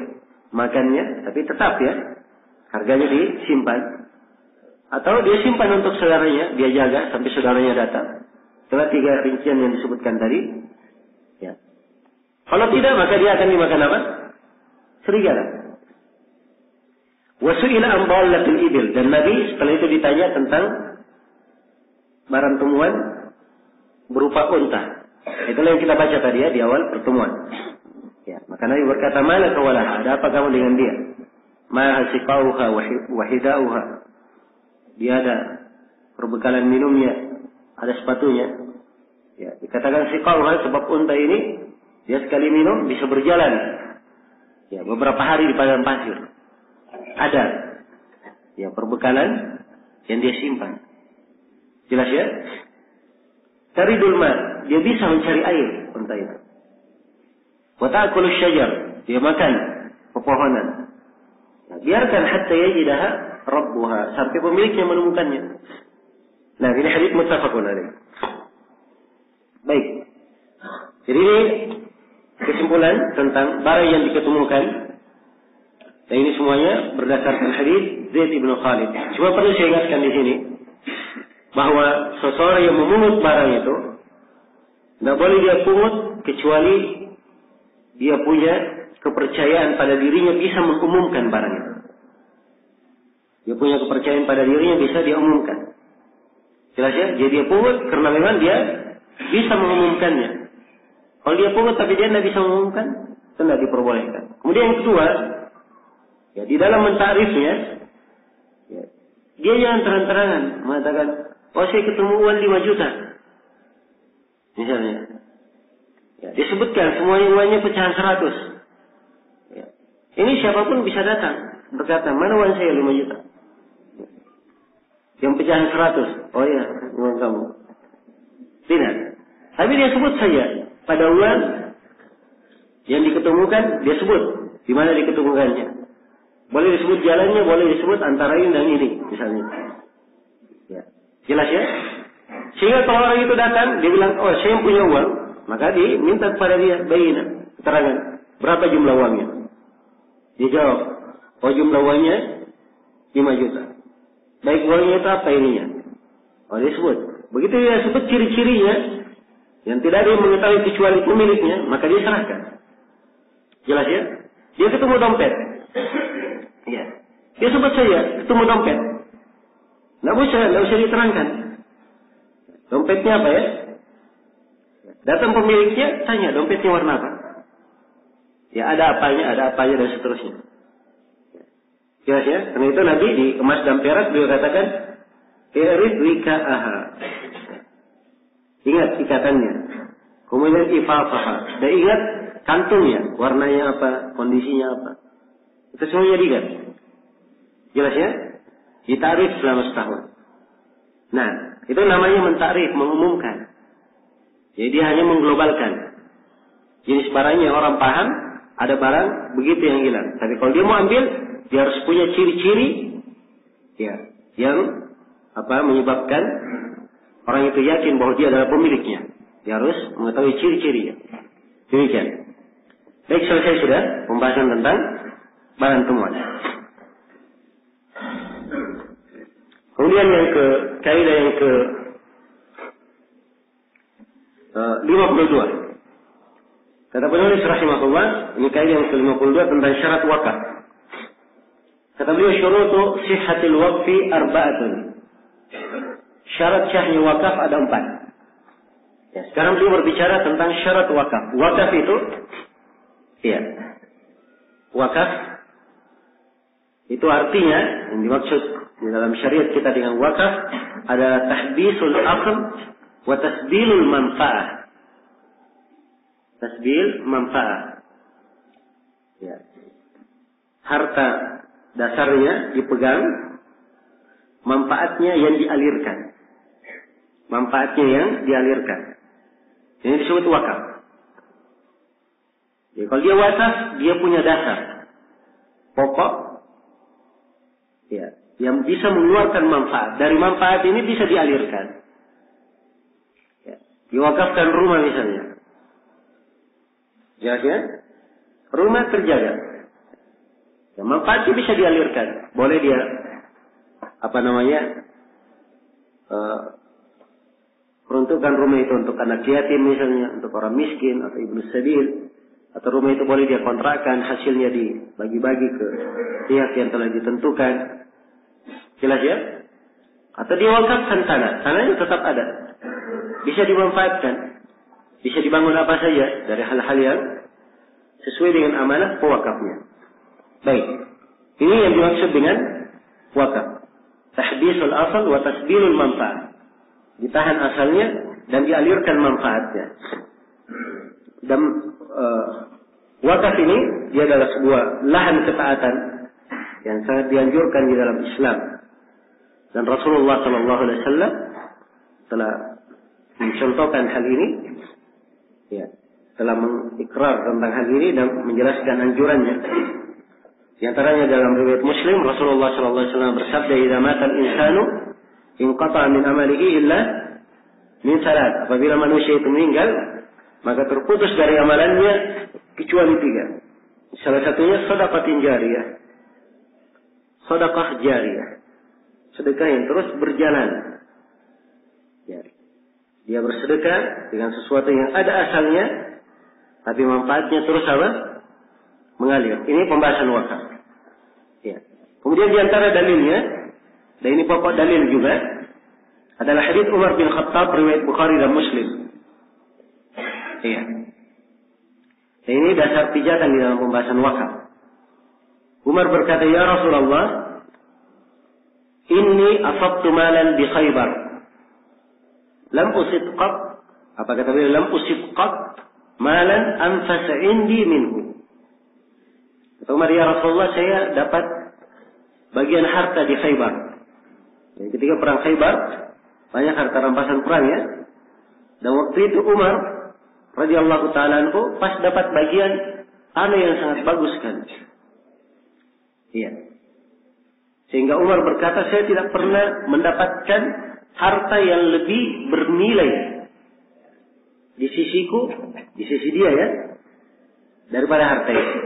makannya, tapi tetap ya harganya disimpan. Atau dia simpan untuk saudaranya, dia jaga sampai saudaranya datang. Itulah 3 rincian yang disebutkan tadi. Ya. Kalau tidak, maka dia akan dimakan apa? Serigala. Wasu'ila an dhallatil ibil. Dan Nabi setelah itu ditanya tentang barang temuan berupa unta. Itulah yang kita baca tadi ya di awal pertemuan. Ya, maka Nabi berkata, "Malaka walaha?" Ada apa kamu dengan dia? Ma siqauha wa hidauha. Dia ada perbekalan minumnya, ada sepatunya. Ya, dikatakan siqauha sebab unta ini dia sekali minum bisa berjalan ya beberapa hari di padang pasir. Ada ya perbekalan yang dia simpan. Jelas ya? Cari dulma, dia bisa mencari air unta itu. Wa ta'kulu syajar, dia makan pepohonan. Nah, biarkan hatta yajidaha rabbuha, sampai pemiliknya menemukannya. Nah, ini hadits muttafaqun alaih. Baik. Jadi ini kesimpulan tentang barang yang diketemukan. Dan ini semuanya berdasarkan hadits Zaid bin Khalid. Cuma perlu saya ingatkan di sini bahwa seseorang yang memungut barang itu tidak boleh dia pungut kecuali dia punya kepercayaan pada dirinya bisa mengumumkan barang itu. Dia punya kepercayaan pada dirinya bisa dia umumkan. Jelas ya? Jadi dia pungut karena memang dia bisa mengumumkannya. Kalau dia pungut tapi dia tidak bisa mengumumkan, itu tidak diperbolehkan. Kemudian yang kedua, ya di dalam mentakrifnya, ya, dia jangan terang-terangan mengatakan, oh saya ketemu uang 5 juta. Misalnya. Ya, disebutkan semuanya uangnya pecahan 100. Ya. Ini siapapun bisa datang berkata, mana uang saya 5 juta? Ya. Yang pecahan 100. Oh iya, uang kamu. Tidak. Tapi dia sebut saja pada uang yang diketemukan, dia sebut di mana diketemukannya. Boleh disebut jalannya, boleh disebut antara ini dan ini, misalnya. Ya. Jelas ya? Sehingga kalau orang itu datang, dia bilang, oh saya punya uang, maka diminta kepada dia bayina, keterangan berapa jumlah uangnya. Dia jawab, oh jumlah uangnya 5 juta. Baik uangnya itu apa ininya? Oh dia sebut. Begitu dia sebut ciri-cirinya, yang tidak ada yang mengetahui kecuali pemiliknya, maka dia serahkan. Jelas ya? Dia ketemu dompet. Ya. Dia sebut saja ketemu dompet. Tidak usah diterangkan. Dompetnya apa ya? Datang pemiliknya, tanya dompetnya warna apa? Ya ada apanya dan seterusnya. Jelas ya? Karena itu nanti di emas dan perak beliau katakan, "I'rif wika'aha." Ingat ikatannya. Kemudian ifafaha. Dan ingat kantungnya, warnanya apa, kondisinya apa. Itu semuanya diingat. Jelas ya? Ditakrif selama setahun. Nah, itu namanya mentakrif, mengumumkan. Jadi dia hanya mengglobalkan. Jenis barangnya orang paham, ada barang begitu yang hilang. Tapi kalau dia mau ambil, dia harus punya ciri-ciri ya, yang menyebabkan orang itu yakin bahwa dia adalah pemiliknya. Dia harus mengetahui ciri-cirinya. Demikian. Baik, selesai sudah pembahasan tentang barang temuan. Kemudian kaidah yang ke 52. Kata penulis rahimahullah, ini kaidah yang ke-52 tentang syarat wakaf. Kata beliau, syurutu sihhatil waqfi arba'atun. syarat syahnya wakaf ada 4. Ya, sekarang beliau berbicara tentang syarat wakaf. Wakaf itu, ya, wakaf itu artinya yang dimaksud di dalam syariat kita dengan wakaf ada tahbisul asl wa tasbilul manfaah. Tasbil manfaah. Ya. Harta dasarnya dipegang, manfaatnya yang dialirkan. Manfaatnya yang dialirkan. Ini disebut wakaf. Ya, kalau dia wakaf, dia punya dasar pokok, ya, yang bisa mengeluarkan manfaat. Dari manfaat ini bisa dialirkan. Ya, diwakafkan rumah misalnya. Jelas ya? Rumah terjaga. Ya, manfaatnya bisa dialirkan. Boleh dia, peruntukan rumah itu untuk anak yatim misalnya, untuk orang miskin atau ibnu sabil, atau rumah itu boleh dia kontrakkan, hasilnya dibagi-bagi ke pihak yang telah ditentukan. Jelas ya? Atau dia wakafkan tanahnya tetap ada, bisa dimanfaatkan, bisa dibangun apa saja dari hal-hal yang sesuai dengan amanah pewakafnya. Baik, ini yang dimaksud dengan wakaf. Tahbisul asal wa tasbilul manfaat. Ditahan asalnya dan dialirkan manfaatnya. Dan wakaf ini dia adalah sebuah lahan ketaatan yang sangat dianjurkan di dalam Islam. Dan Rasulullah SAW telah mencontohkan hal ini, ya, telah mengikrar tentang hal ini dan menjelaskan anjurannya. Di antaranya dalam riwayat Muslim, Rasulullah SAW bersabda, "Idza mata al-insanu inqata'a min amalihi illa min salat." Apabila manusia itu meninggal, maka terputus dari amalannya kecuali 3. Salah satunya sedekah jariyah. Sedekah jariyah. Sedekah yang terus berjalan. Ya. Dia bersedekah dengan sesuatu yang ada asalnya, tapi manfaatnya terus apa? Mengalir. Ini pembahasan wakaf. Ya. Kemudian di antara dalilnya, dan ini pokok dalil juga, adalah hadits Umar bin Khattab riwayat Bukhari dan Muslim. Iya. Dan ini dasar pijakan di dalam pembahasan wakaf. Umar berkata, "Ya Rasulullah, inni asabtu malan bi Khaybar. Lam usib qat." Apa kata beliau? "Lam usib qat malan anfas indi minhu." Kata Umar, "Ya Rasulullah, saya dapat bagian harta di Khaybar." Jadi ketika perang Khaybar, banyak harta rampasan perang ya. Dan waktu itu Umar radhiyallahu ta'ala anhu pas dapat bagian tanah yang sangat bagus kan. Iya. Sehingga Umar berkata, "Saya tidak pernah mendapatkan harta yang lebih bernilai di sisiku, di sisi dia ya, daripada harta itu."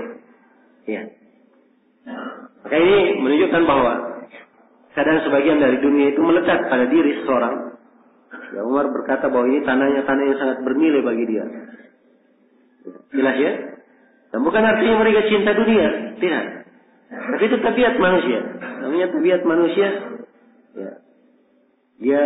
Iya. Maka ini menunjukkan bahwa kadang sebagian dari dunia itu melekat pada diri seseorang. Ya, Umar berkata bahwa ini tanah yang sangat bernilai bagi dia. Jelas ya? Dan bukan artinya mereka cinta dunia, tidak. Tapi itu tabiat manusia. Namanya tabiat manusia. Ya. Dia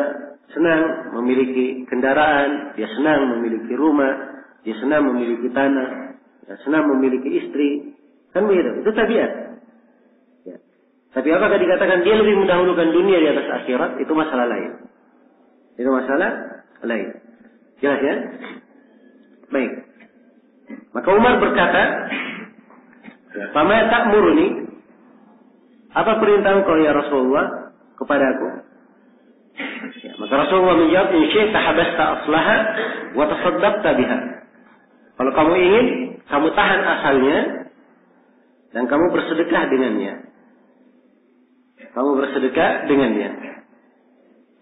senang memiliki kendaraan, dia senang memiliki rumah, dia senang memiliki tanah, dia senang memiliki istri. Kan begitu? Itu tabiat. Ya. Tapi apakah dikatakan dia lebih mendahulukan dunia di atas akhirat? Itu masalah lain. Itu masalah lain. Jelas ya? Baik. Maka Umar berkata, "Fama ta'muruni?" Apa perintah engkau ya Rasulullah kepadaku? Ya, maka Rasulullah menjawab, "In syi'ta habasta aslaha wa tasaddaqta biha." Kalau kamu ingin, kamu tahan asalnya dan kamu bersedekah dengannya. Kamu bersedekah dengannya.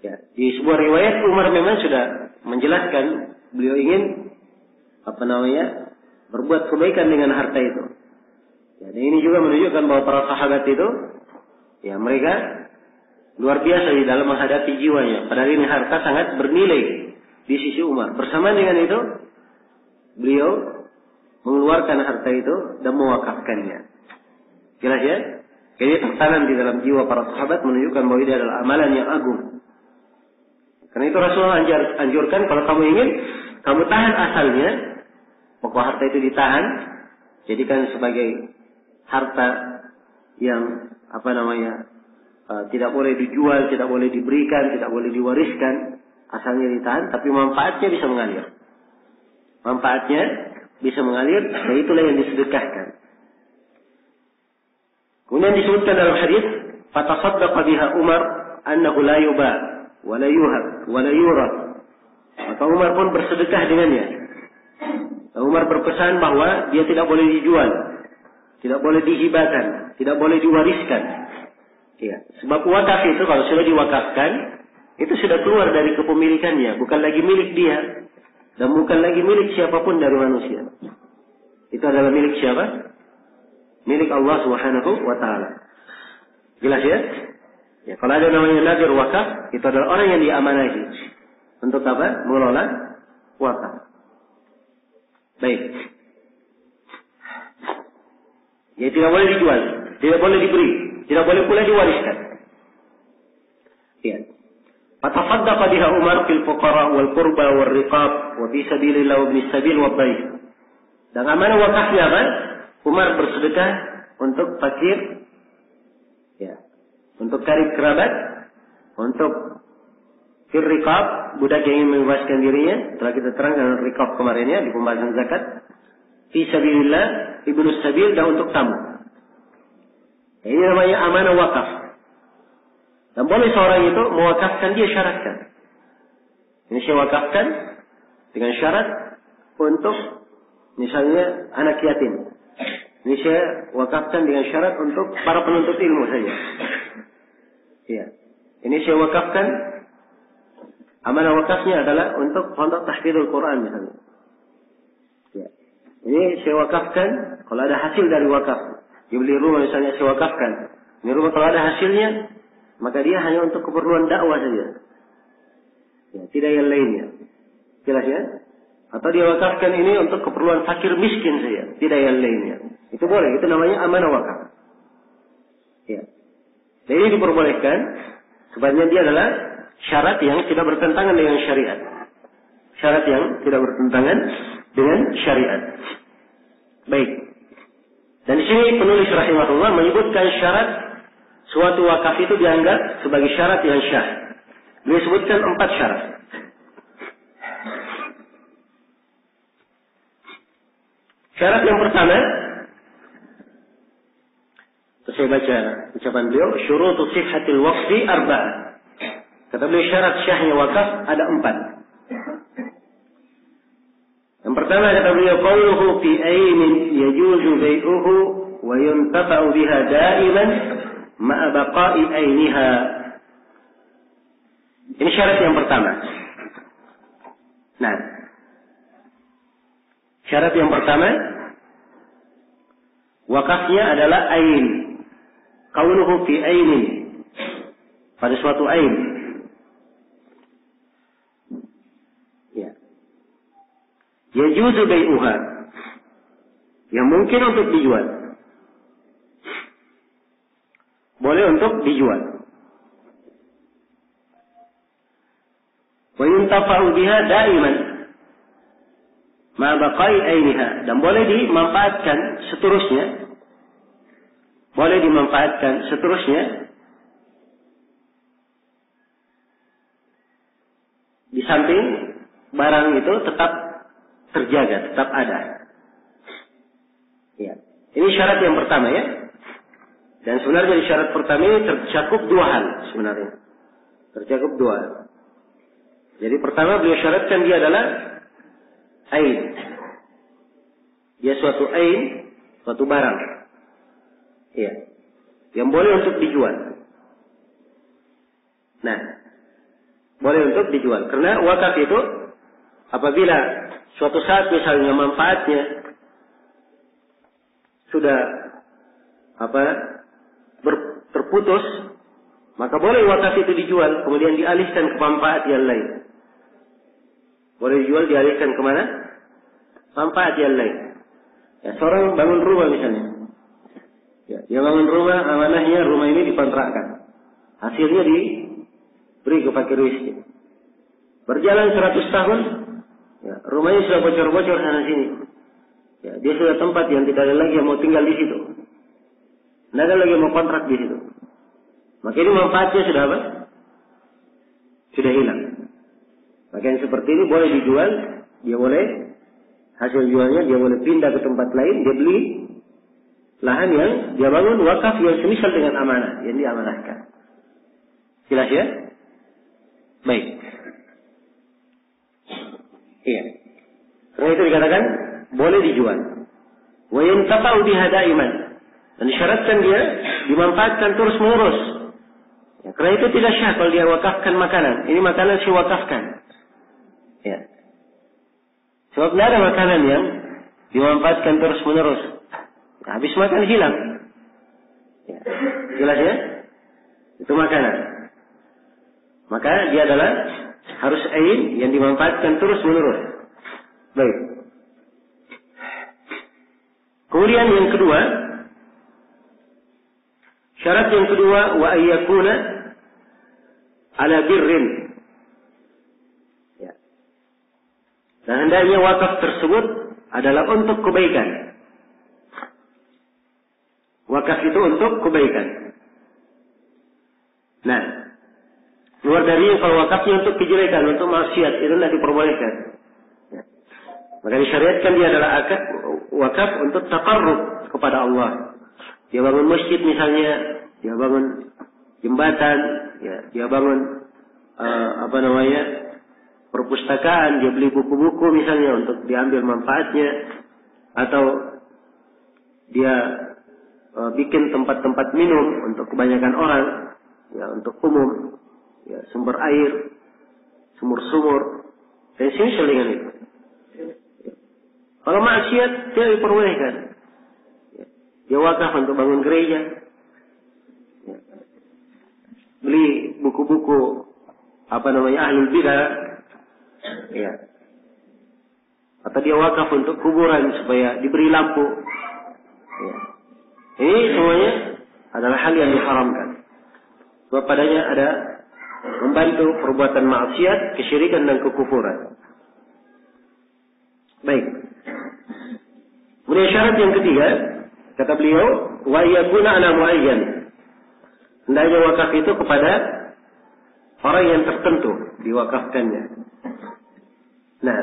Ya, di sebuah riwayat Umar memang sudah menjelaskan beliau ingin berbuat kebaikan dengan harta itu. Ya, dan ini juga menunjukkan bahwa para sahabat itu, ya mereka luar biasa di dalam menghadapi jiwanya. Padahal ini harta sangat bernilai di sisi Umar. Bersamaan dengan itu, beliau mengeluarkan harta itu dan mewakafkannya. Jelas ya? Jadi tertanam di dalam jiwa para sahabat menunjukkan bahwa ini adalah amalan yang agung. Karena itu Rasulullah anjurkan kalau kamu ingin, kamu tahan asalnya, pokok harta itu ditahan, jadikan sebagai harta yang tidak boleh dijual, tidak boleh diberikan, tidak boleh diwariskan, asalnya ditahan, tapi manfaatnya bisa mengalir. Manfaatnya bisa mengalir, dan itulah yang disedekahkan. Kemudian disebutkan dalam hadis, "Fatasaddaqa biha Umar annahu la yuba wa la yuhab wa la yurad." Maka Umar pun bersedekah dengannya. Dan Umar berpesan bahwa dia tidak boleh dijual, tidak boleh dihibahkan, tidak boleh diwariskan. Ya, sebab wakaf itu kalau sudah diwakafkan, itu sudah keluar dari kepemilikannya, bukan lagi milik dia dan bukan lagi milik siapapun dari manusia. Itu adalah milik siapa? Milik Allah Subhanahu wa taala. Jelas ya? Ya, kalau ada namanya nazir wakaf, itu adalah orang yang diamanahi. Untuk apa? Mengelola wakaf. Baik. Ya, tidak boleh dijual, tidak boleh diberi, tidak boleh pula diwariskan. Ya. Fatafaddaqa biha Umar fil fuqara wal qurba wal riqab wa fi sabilillah wa ibnis sabil wa dhaif. Dan amanah wakafnya apa? Umar bersedekah untuk fakir, ya, untuk karib kerabat, untuk fil riqab, budak yang ingin membebaskan dirinya, telah kita terangkan riqab kemarin ya di pembahasan zakat. Fi sabilillah, ibnus sabil, dan untuk tamu. Ini namanya amanah wakaf. Dan boleh seorang itu mewakafkan, dia syaratkan. Ini saya wakafkan dengan syarat untuk misalnya anak yatim. Ini saya wakafkan dengan syarat untuk para penuntut ilmu saja. Iya. Ini saya wakafkan, amanah wakafnya adalah untuk pondok tahfidzul Quran misalnya. Ya. Ini saya wakafkan, kalau ada hasil dari wakaf, dia beli rumah misalnya saya wakafkan. Ini rumah kalau ada hasilnya, maka dia hanya untuk keperluan dakwah saja. Ya, tidak yang lainnya. Jelas ya? Atau dia wakafkan ini untuk keperluan fakir miskin saja, tidak yang lainnya. Itu boleh, itu namanya amanah wakaf. Ya. Dan ini diperbolehkan, sebabnya dia adalah syarat yang tidak bertentangan dengan syariat. Syarat yang tidak bertentangan dengan syariat. Baik. Dan di sini penulis rahimahullah menyebutkan syarat suatu wakaf itu dianggap sebagai syarat yang syah. Dia sebutkan 4 syarat. Syarat yang pertama, saya baca ucapan beliau, syurutu sihhatil waqfi arba'ah. Kata beliau syarat syahnya wakaf ada 4. Yang pertama kata beliau, qawluhu fi aynin yajuzu bai'uhu wa yuntafa'u biha da'iman ma'a baqa'i ayniha. Ini syarat yang pertama. Nah, syarat yang pertama, wakafnya adalah ain. Qawluhu fi aynin, pada suatu ain. Yajuzu bai'uha, yang mungkin untuk dijual. Boleh untuk dijual. Wa yuntafa'u biha da'iman ma baqai ainiha, dan boleh dimanfaatkan seterusnya. Boleh dimanfaatkan seterusnya di samping barang itu tetap terjaga, tetap ada. Ya. Ini syarat yang pertama ya. Dan sebenarnya di syarat pertama ini tercakup 2 hal sebenarnya. Tercakup 2 hal. Jadi pertama beliau syaratkan dia adalah ain. Dia suatu ain, suatu barang. Ya. Yang boleh untuk dijual. Nah, boleh untuk dijual. Karena wakaf itu apabila suatu saat misalnya manfaatnya sudah terputus, maka boleh wakaf itu dijual, kemudian dialihkan ke manfaat yang lain. Boleh dijual, dialihkan kemana? Manfaat yang lain. Ya, seorang bangun rumah misalnya. Ya, dia bangun rumah, amanahnya rumah ini dikontrakkan. Hasilnya diberi ke fakir miskin. Berjalan 100 tahun, ya, rumahnya sudah bocor-bocor sana sini. Ya, dia sudah tempat yang tidak ada lagi yang mau tinggal di situ. Tidak ada lagi yang mau kontrak di situ. Maka ini manfaatnya sudah apa? Sudah hilang. Maka yang seperti ini boleh dijual, dia boleh hasil jualnya dia boleh pindah ke tempat lain, dia beli lahan yang dia bangun wakaf yang semisal dengan amanah yang diamanahkan. Jelas ya? Baik. Iya. Karena itu dikatakan boleh dijual. Wa yantafa'u biha daiman. Dan disyaratkan dia dimanfaatkan terus menerus. Ya, karena itu tidak syah kalau dia wakafkan makanan. Ini makanan saya wakafkan. Ya. Sebab tidak ada makanan yang dimanfaatkan terus menerus. Ya, habis makan hilang. Ya. Jelas ya? Itu makanan. Maka dia adalah harus ain yang dimanfaatkan terus menerus. Baik. Kemudian yang kedua, syarat yang kedua, wa ayyakuna ala birrin. Ya. Dan hendaknya wakaf tersebut adalah untuk kebaikan. Wakaf itu untuk kebaikan. Nah, luar dari kalau wakafnya untuk kejelekan, untuk maksiat, itu tidak diperbolehkan. Ya. Maka disyariatkan dia adalah wakaf untuk taqarrub kepada Allah. Dia bangun masjid misalnya, dia bangun jembatan, ya, dia bangun perpustakaan, dia beli buku-buku misalnya untuk diambil manfaatnya, atau dia bikin tempat-tempat minum untuk kebanyakan orang, ya, untuk umum, ya, sumber air, sumur-sumur, dan semisal dengan itu. Kalau maksiat tidak diperbolehkan. Dia wakaf untuk bangun gereja, ya. Beli buku-buku ahlul bidah, ya. Atau dia wakaf untuk kuburan supaya diberi lampu. Ya. Ini semuanya adalah hal yang diharamkan. Sebab padanya ada membantu perbuatan maksiat, kesyirikan dan kekufuran. Baik. Kemudian syarat yang ketiga, kata beliau, wa yakuna ala muayyan. Hendaknya wakaf itu kepada orang yang tertentu diwakafkannya. Nah,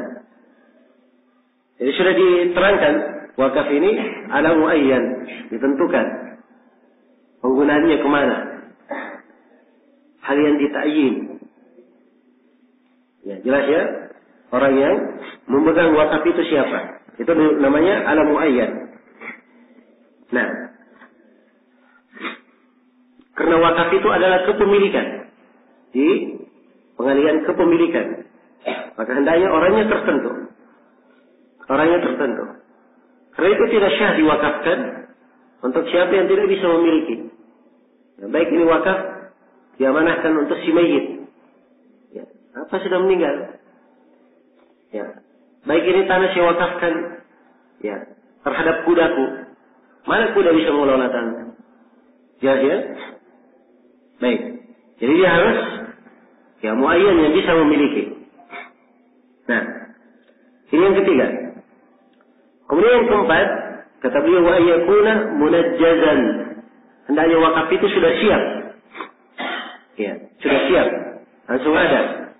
jadi sudah diterangkan wakaf ini ala muayyan, ditentukan penggunaannya kemana, hal yang ditakyin. Ya, jelas ya, orang yang memegang wakaf itu siapa? Itu namanya ala muayyan. Nah, karena wakaf itu adalah kepemilikan, di pengalihan kepemilikan, maka hendaknya orangnya tertentu. Orangnya tertentu. Karena itu tidak syah diwakafkan untuk siapa yang tidak bisa memiliki. Ya, baik ini wakaf diamanahkan untuk si mayit, ya, apa sudah meninggal. Ya, baik ini tanah saya wakafkan, ya, terhadap kudaku. Mana kuda bisa mengelola tanah? Jelas ya? Baik. Jadi dia harus ya muayyan yang bisa memiliki. Nah, ini yang ketiga. Kemudian yang keempat, kata beliau wa yakuna munajjazan. Hendaknya wakaf itu sudah siap. Ya, sudah siap. Langsung ada.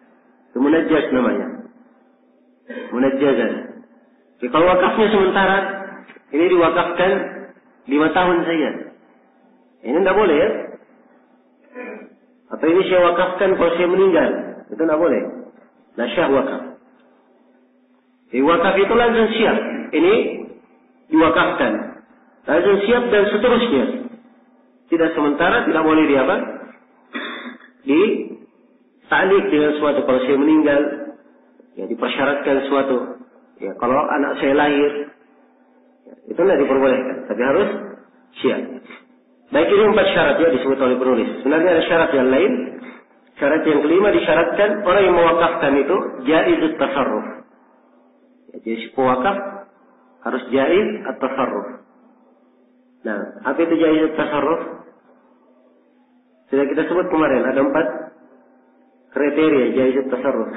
Itu munajjaz namanya. Munajjazan. Jadi kalau wakafnya sementara, ini diwakafkan 5 tahun saja. Ini tidak boleh ya. Atau ini saya wakafkan kalau saya meninggal. Itu tidak boleh. Nah, syah wakaf. Jadi wakaf itu langsung siap. Ini diwakafkan. Langsung siap dan seterusnya. Tidak sementara, tidak boleh di apa? Di ta'liq dengan suatu. Kalau saya meninggal, ya dipersyaratkan suatu. Ya, kalau anak saya lahir, ya, itu tidak diperbolehkan. Tapi harus siap. Baik, ini 4 syarat ya disebut oleh penulis. Sebenarnya ada syarat yang lain. Syarat yang kelima disyaratkan orang yang mewakafkan itu jaizut tasarruf. Ya, jadi si pewakaf harus jaiz at-tasarruf. Nah, apa itu jaiz at-tasarruf? Sudah kita sebut kemarin ada 4 kriteria jaiz tasarruf.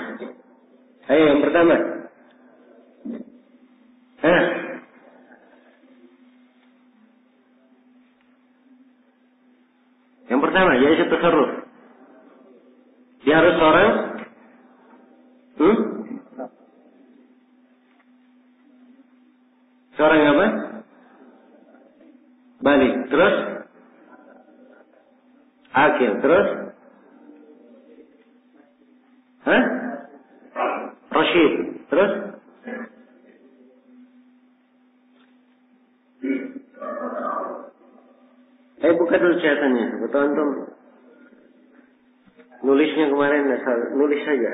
Ayo yang pertama. Yang pertama jaiz tasarruf. Dia harus seorang seorang apa? Balik. Terus akil. Terus Rashid. Terus buka dulu catatannya. Betul antum. Nulisnya kemarin nulis saja.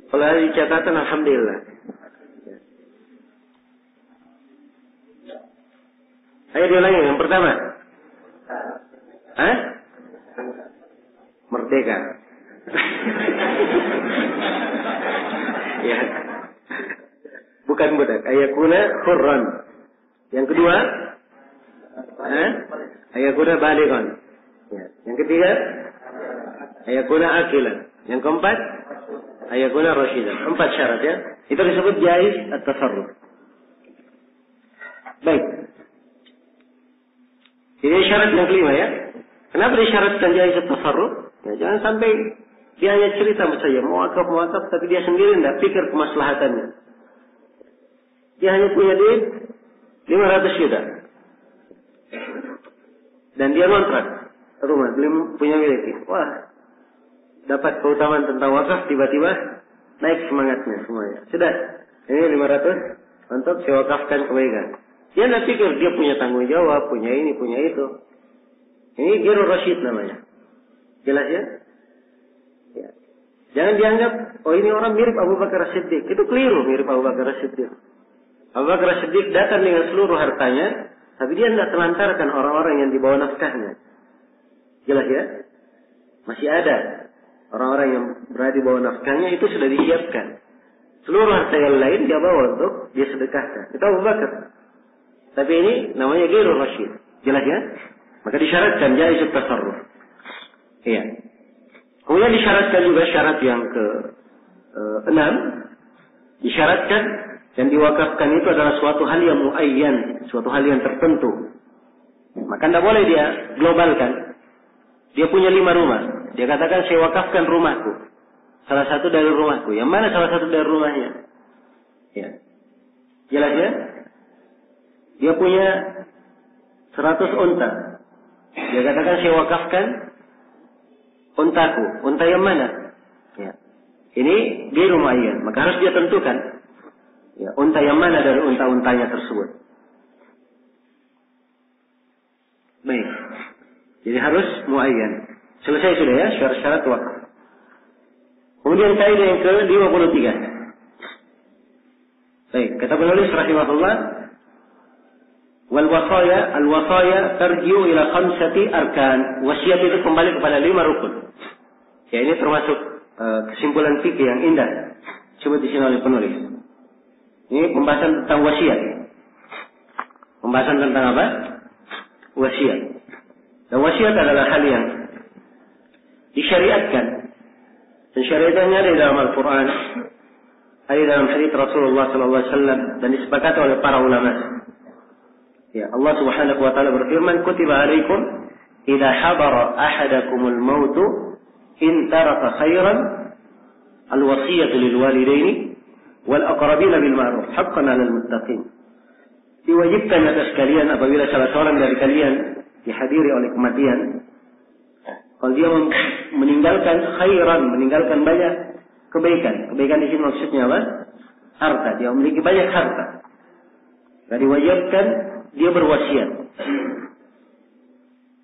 Kalau ada di catatan alhamdulillah. Ayo diulangi yang pertama. Merdeka. Ya. Bukan budak. Ayakuna hurran. Yang kedua, ayakuna balighan. Ya. Yang ketiga, ayakuna akilan. Yang keempat, ayakuna rasyidan. 4 syarat ya. Itu disebut jaiz at-tasarruf. Baik. Ini syarat yang kelima ya. Kenapa disyaratkan jaiz at-tasarruf? Ya, jangan sampai dia hanya cerita saja, muakaf, tapi dia sendiri tidak pikir kemaslahatannya. Dia hanya punya duit 500 juta. Dan dia kontrak rumah, belum punya milik. Wah, dapat keutamaan tentang wakaf, tiba-tiba naik semangatnya semuanya. Sudah, ini 500 untuk saya wakafkan kebaikan. Dia tidak pikir dia punya tanggung jawab, punya ini, punya itu. Ini ghairu rasyid namanya. Jelas ya? Ya. Jangan dianggap, oh ini orang mirip Abu Bakar As-Siddiq. Itu keliru mirip Abu Bakar As-Siddiq. Abu Bakar As-Siddiq datang dengan seluruh hartanya, tapi dia tidak telantarkan orang-orang yang dibawa nafkahnya. Jelas ya? Masih ada orang-orang yang berada di bawah nafkahnya, itu sudah disiapkan. Seluruh harta yang lain dia bawa untuk dia sedekahkan. Itu Abu Bakar. Tapi ini namanya ghairu rasyid. Jelas ya? Maka disyaratkan jaiz at-tasarruf. Iya. Kemudian disyaratkan juga syarat yang ke-6. Disyaratkan dan diwakafkan itu adalah suatu hal yang muayyan, suatu hal yang tertentu. Maka tidak boleh dia globalkan. Dia punya 5 rumah. Dia katakan saya wakafkan rumahku. Salah satu dari rumahku. Yang mana salah satu dari rumahnya? Ya. Jelas ya? Dia punya 100 unta. Dia katakan saya wakafkan untaku. Unta yang mana? Ya. Ini dia lumayan. Maka harus dia tentukan. Ya, unta yang mana dari unta-untanya tersebut. Baik. Jadi harus muayyan. Selesai sudah ya syarat-syarat wakaf. Kemudian kaidah yang ke-53. Baik, kata penulis rahimahullah, wal wasaya tarji'u ila 5 arkan. Wasiat itu kembali kepada 5 rukun. Ya, ini termasuk kesimpulan fikih yang indah. Coba di sini oleh penulis. Ini pembahasan tentang wasiat. Pembahasan tentang apa? Wasiat. Dan wasiat adalah hal yang disyariatkan. Dan syariatnya ada di dalam Al-Quran, ada dalam hadits Rasulullah SAW, dan disepakati oleh para ulama. Ya, Allah Subhanahu wa taala berfirman, "Kutiba 'alaikum idza hadara ahadakumul maut in taraka khairan al-wasiyatu lil walidaini wal aqrabin bil ma'ruf haqqan 'alal muttaqin." Diwajibkan atas kalian apabila salah seorang dari kalian dihadiri oleh kematian, kalau dia meninggalkan khairan, meninggalkan banyak kebaikan. Kebaikan di sini maksudnya apa? Harta. Dia memiliki banyak harta. Dan diwajibkan dia berwasiat.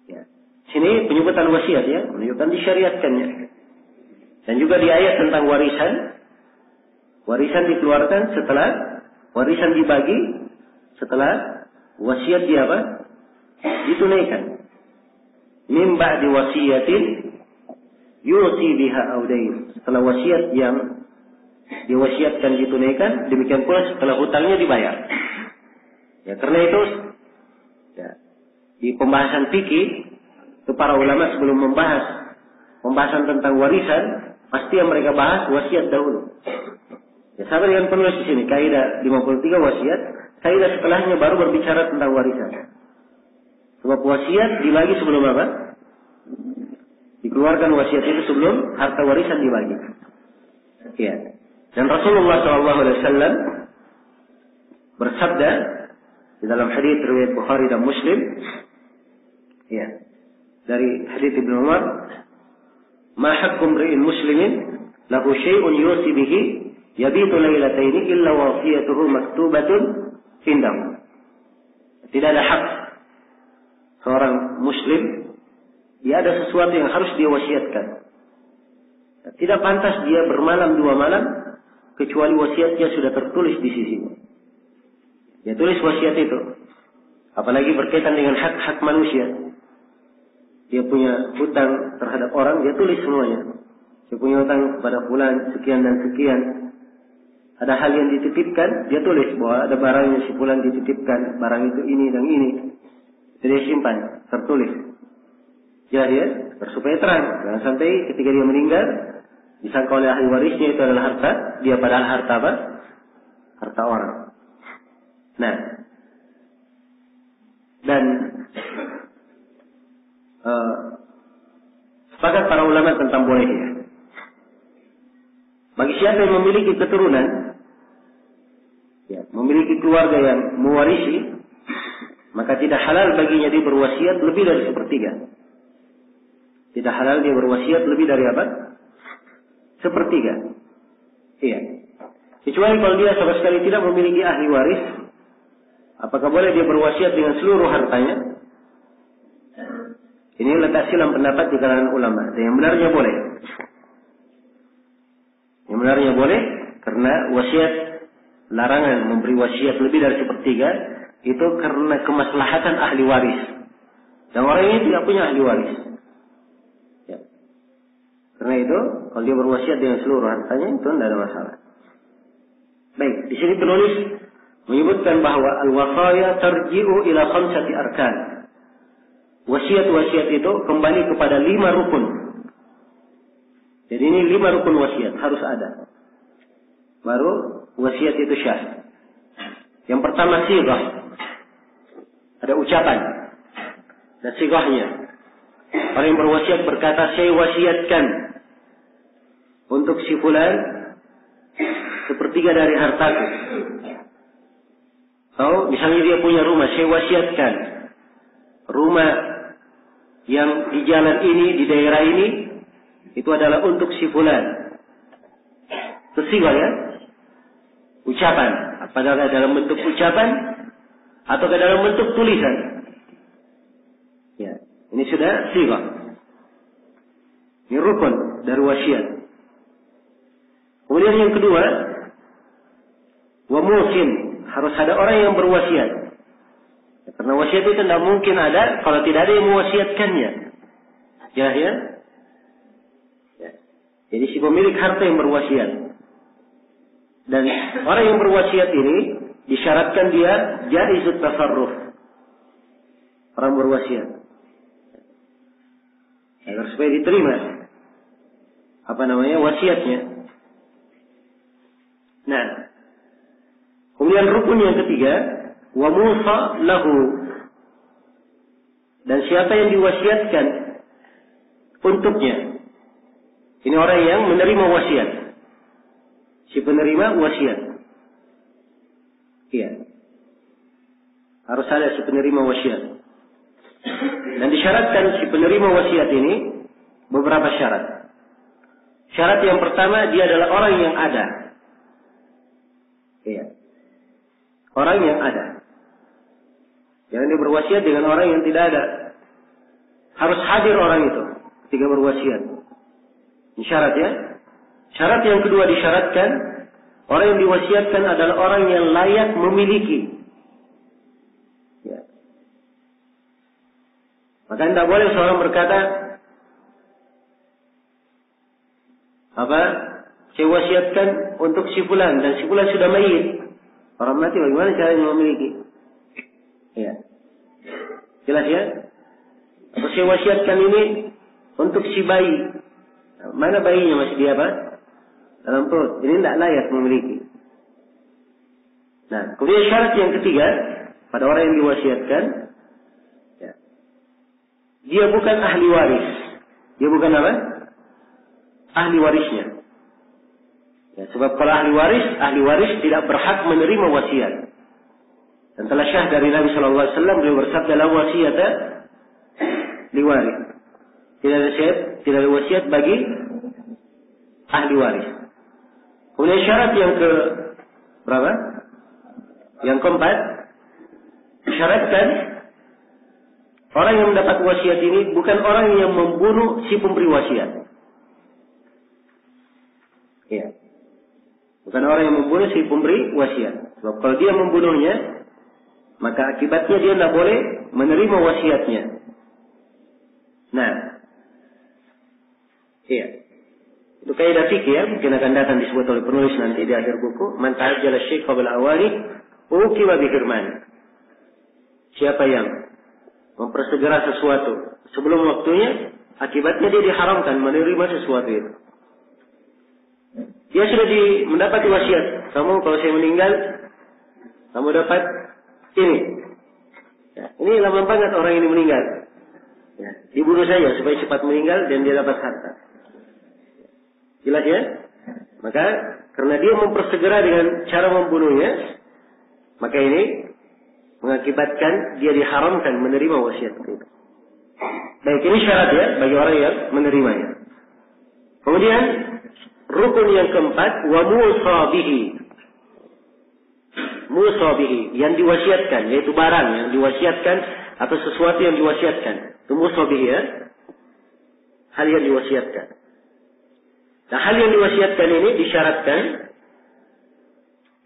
Ya. Sini penyebutan wasiat ya, menunjukkan disyariatkannya. Dan juga di ayat tentang warisan. Warisan dikeluarkan setelah warisan dibagi, setelah wasiat dia apa? Ditunaikan. Min ba'di wasiyatin yusi biha audain. Setelah wasiat yang diwasiatkan ditunaikan, demikian pula setelah hutangnya dibayar. Ya, karena itu ya, di pembahasan fikih, para ulama sebelum membahas pembahasan tentang warisan, pasti yang mereka bahas wasiat dahulu. Ya, sama dengan penulis di sini, kaidah 53 wasiat, kaidah setelahnya baru berbicara tentang warisan. Sebab wasiat dibagi sebelum apa? Dikeluarkan wasiat itu sebelum harta warisan dibagi. Ya. Dan Rasulullah SAW bersabda di dalam hadits riwayat Bukhari dan Muslim, ya, dari hadits Ibnu Umar, "Ma haqqu imri'in muslimin lahu syai'un yusi bihi yabitu lailataini illa wasiyatuhu maktubatun indahu." Tidak ada hak seorang muslim, dia ada sesuatu yang harus dia wasiatkan. Tidak pantas dia bermalam 2 malam kecuali wasiatnya sudah tertulis di sisinya. Dia tulis wasiat itu. Apalagi berkaitan dengan hak-hak manusia. Dia punya hutang terhadap orang, dia tulis semuanya. Dia punya hutang kepada fulan sekian dan sekian. Ada hal yang dititipkan, dia tulis bahwa ada barang yang si fulan dititipkan, barang itu ini dan ini. Itu dia simpan, tertulis. Jadi ya, supaya terang. Jangan sampai ketika dia meninggal, disangka oleh ahli warisnya itu adalah harta, dia padahal harta apa? Harta orang. Nah, dan sepakat para ulama tentang bolehnya. Bagi siapa yang memiliki keturunan, ya, memiliki keluarga yang mewarisi, maka tidak halal baginya dia berwasiat lebih dari 1/3. Tidak halal dia berwasiat lebih dari apa? 1/3. Iya. Kecuali kalau dia sama sekali tidak memiliki ahli waris, apakah boleh dia berwasiat dengan seluruh hartanya? Ini letak silam pendapat di kalangan ulama. Dan yang benarnya boleh. Yang benarnya boleh karena wasiat, larangan memberi wasiat lebih dari 1/3 itu karena kemaslahatan ahli waris. Dan orang ini tidak punya ahli waris. Ya. Karena itu, kalau dia berwasiat dengan seluruh hartanya itu tidak ada masalah. Baik, di sini penulis menyebutkan bahwa al-wasaya tarji'u ila 5 arkan. Wasiat-wasiat itu kembali kepada 5 rukun. Jadi ini 5 rukun wasiat harus ada. Baru wasiat itu syah. Yang pertama sighah. Ada ucapan dan sighahnya. Orang yang berwasiat berkata, saya wasiatkan untuk si fulan 1/3 dari hartaku. Atau misalnya dia punya rumah, saya wasiatkan rumah yang di jalan ini, di daerah ini, itu adalah untuk si fulan. Tersighah ya? Ucapan. Apakah dalam bentuk ucapan atau dalam bentuk tulisan? Ya, ini sudah sighah. Ini rukun dari wasiat. Kemudian yang kedua, wa musin, harus ada orang yang berwasiat. Karena wasiat itu tidak mungkin ada kalau tidak ada yang mewasiatkannya. Ya. Jadi si pemilik harta yang berwasiat. Dan orang yang berwasiat ini disyaratkan dia jaizut tasarruf. Orang berwasiat. Agar supaya diterima wasiatnya. Nah, kemudian rukun yang ketiga, wa musa lahu. Dan siapa yang diwasiatkan untuknya? Ini orang yang menerima wasiat. Si penerima wasiat. Iya. Harus ada si penerima wasiat. Dan disyaratkan si penerima wasiat ini beberapa syarat. Syarat yang pertama, dia adalah orang yang ada. Iya. Orang yang ada. Jangan dia berwasiat dengan orang yang tidak ada. Harus hadir orang itu ketika berwasiat. Ini syarat ya. Syarat yang kedua disyaratkan, orang yang diwasiatkan adalah orang yang layak memiliki. Ya. Maka tidak boleh seorang berkata, saya wasiatkan untuk si fulan dan si fulan sudah mayit. Orang mati bagaimana caranya memiliki? Ya. Jelas ya? Atau saya wasiatkan ini untuk si bayi. Mana bayinya masih di apa? Dalam perut. Ini tidak layak memiliki. Nah, kemudian syarat yang ketiga pada orang yang diwasiatkan, ya, dia bukan ahli waris. Dia bukan apa? Ahli warisnya. Ya, sebab kalau ahli waris tidak berhak menerima wasiat. Dan telah syah dari Nabi Shallallahu Alaihi Wasallam beliau bersabda, la wasiyata liwaris. Tidak ada wasiat bagi ahli waris. Kemudian syarat yang ke berapa? Yang keempat, syaratkan orang yang mendapat wasiat ini bukan orang yang membunuh si pemberi wasiat. Ya. Bukan orang yang membunuh si pemberi wasiat. Sebab kalau dia membunuhnya, maka akibatnya dia tidak boleh menerima wasiatnya. Nah, iya. Itu kaidah fikih ya, mungkin akan datang disebut oleh penulis nanti di akhir buku. Man ta'ajjala syekh qabla awani uqiba bi hirman. Siapa yang mempersegera sesuatu sebelum waktunya, akibatnya dia diharamkan menerima sesuatu itu. Dia sudah mendapat wasiat. Kamu kalau saya meninggal, kamu dapat ini. Ya, ini lama banget orang ini meninggal. Ya, dibunuh saja supaya cepat meninggal dan dia dapat harta. Jelas ya? Maka karena dia mempersegera dengan cara membunuhnya, maka ini mengakibatkan dia diharamkan menerima wasiat itu. Baik, ini syarat ya bagi orang yang menerimanya. Kemudian rukun yang keempat, wa musabihi. Musabihi, yang diwasiatkan, yaitu barang yang diwasiatkan atau sesuatu yang diwasiatkan. Itu musabihi ya. Hal yang diwasiatkan. Nah, hal yang diwasiatkan ini disyaratkan,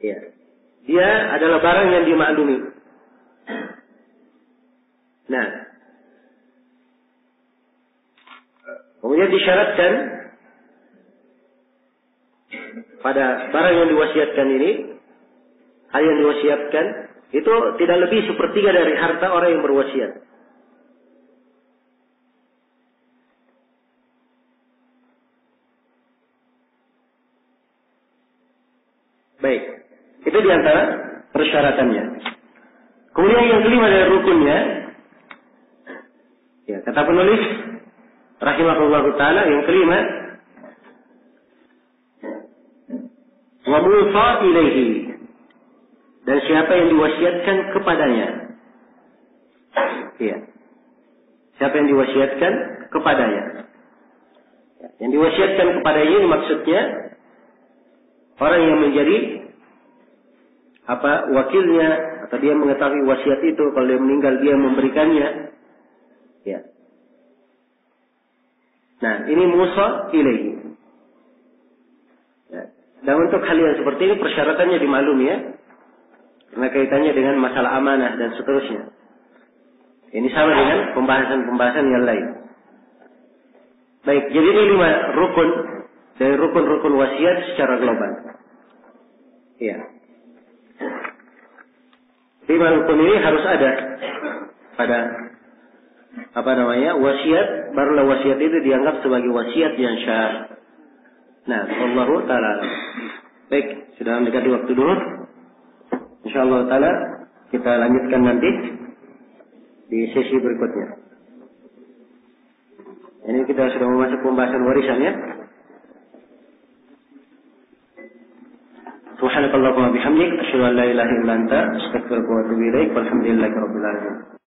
ya, dia adalah barang yang dimaklumi. Nah, kemudian disyaratkan pada barang yang diwasiatkan ini, hal yang diwasiatkan itu tidak lebih sepertiga dari harta orang yang berwasiat. Baik, itu diantara persyaratannya. Kemudian yang kelima dari rukunnya, ya, kata penulis rahimahullah ta'ala, yang kelima, wa musa ilaihi, dan siapa yang diwasiatkan kepadanya. Iya. Siapa yang diwasiatkan kepadanya. Yang diwasiatkan kepadanya ini maksudnya orang yang menjadi wakilnya, atau dia mengetahui wasiat itu, kalau dia meninggal dia memberikannya. Ya. Nah, ini musa ilaihi. Ya. Dan untuk hal yang seperti ini persyaratannya dimaklumi ya. Karena kaitannya dengan masalah amanah dan seterusnya. Ini sama dengan pembahasan-pembahasan yang lain. Baik, jadi ini 5 rukun dari rukun-rukun wasiat secara global. Iya. 5 rukun ini harus ada pada wasiat, barulah wasiat itu dianggap sebagai wasiat yang syah. Nah, wallahu ta'ala. Baik, sudah mendekati waktu duhur. Insyaallah ta'ala kita lanjutkan nanti di sesi berikutnya. Ini kita sudah memasuki pembahasan warisan ya. Subhanakallahumma bihamdik, asyhadu an la ilaha illa anta, astaghfiruka wa atubu ilaik. Walhamdulillahirabbil alamin.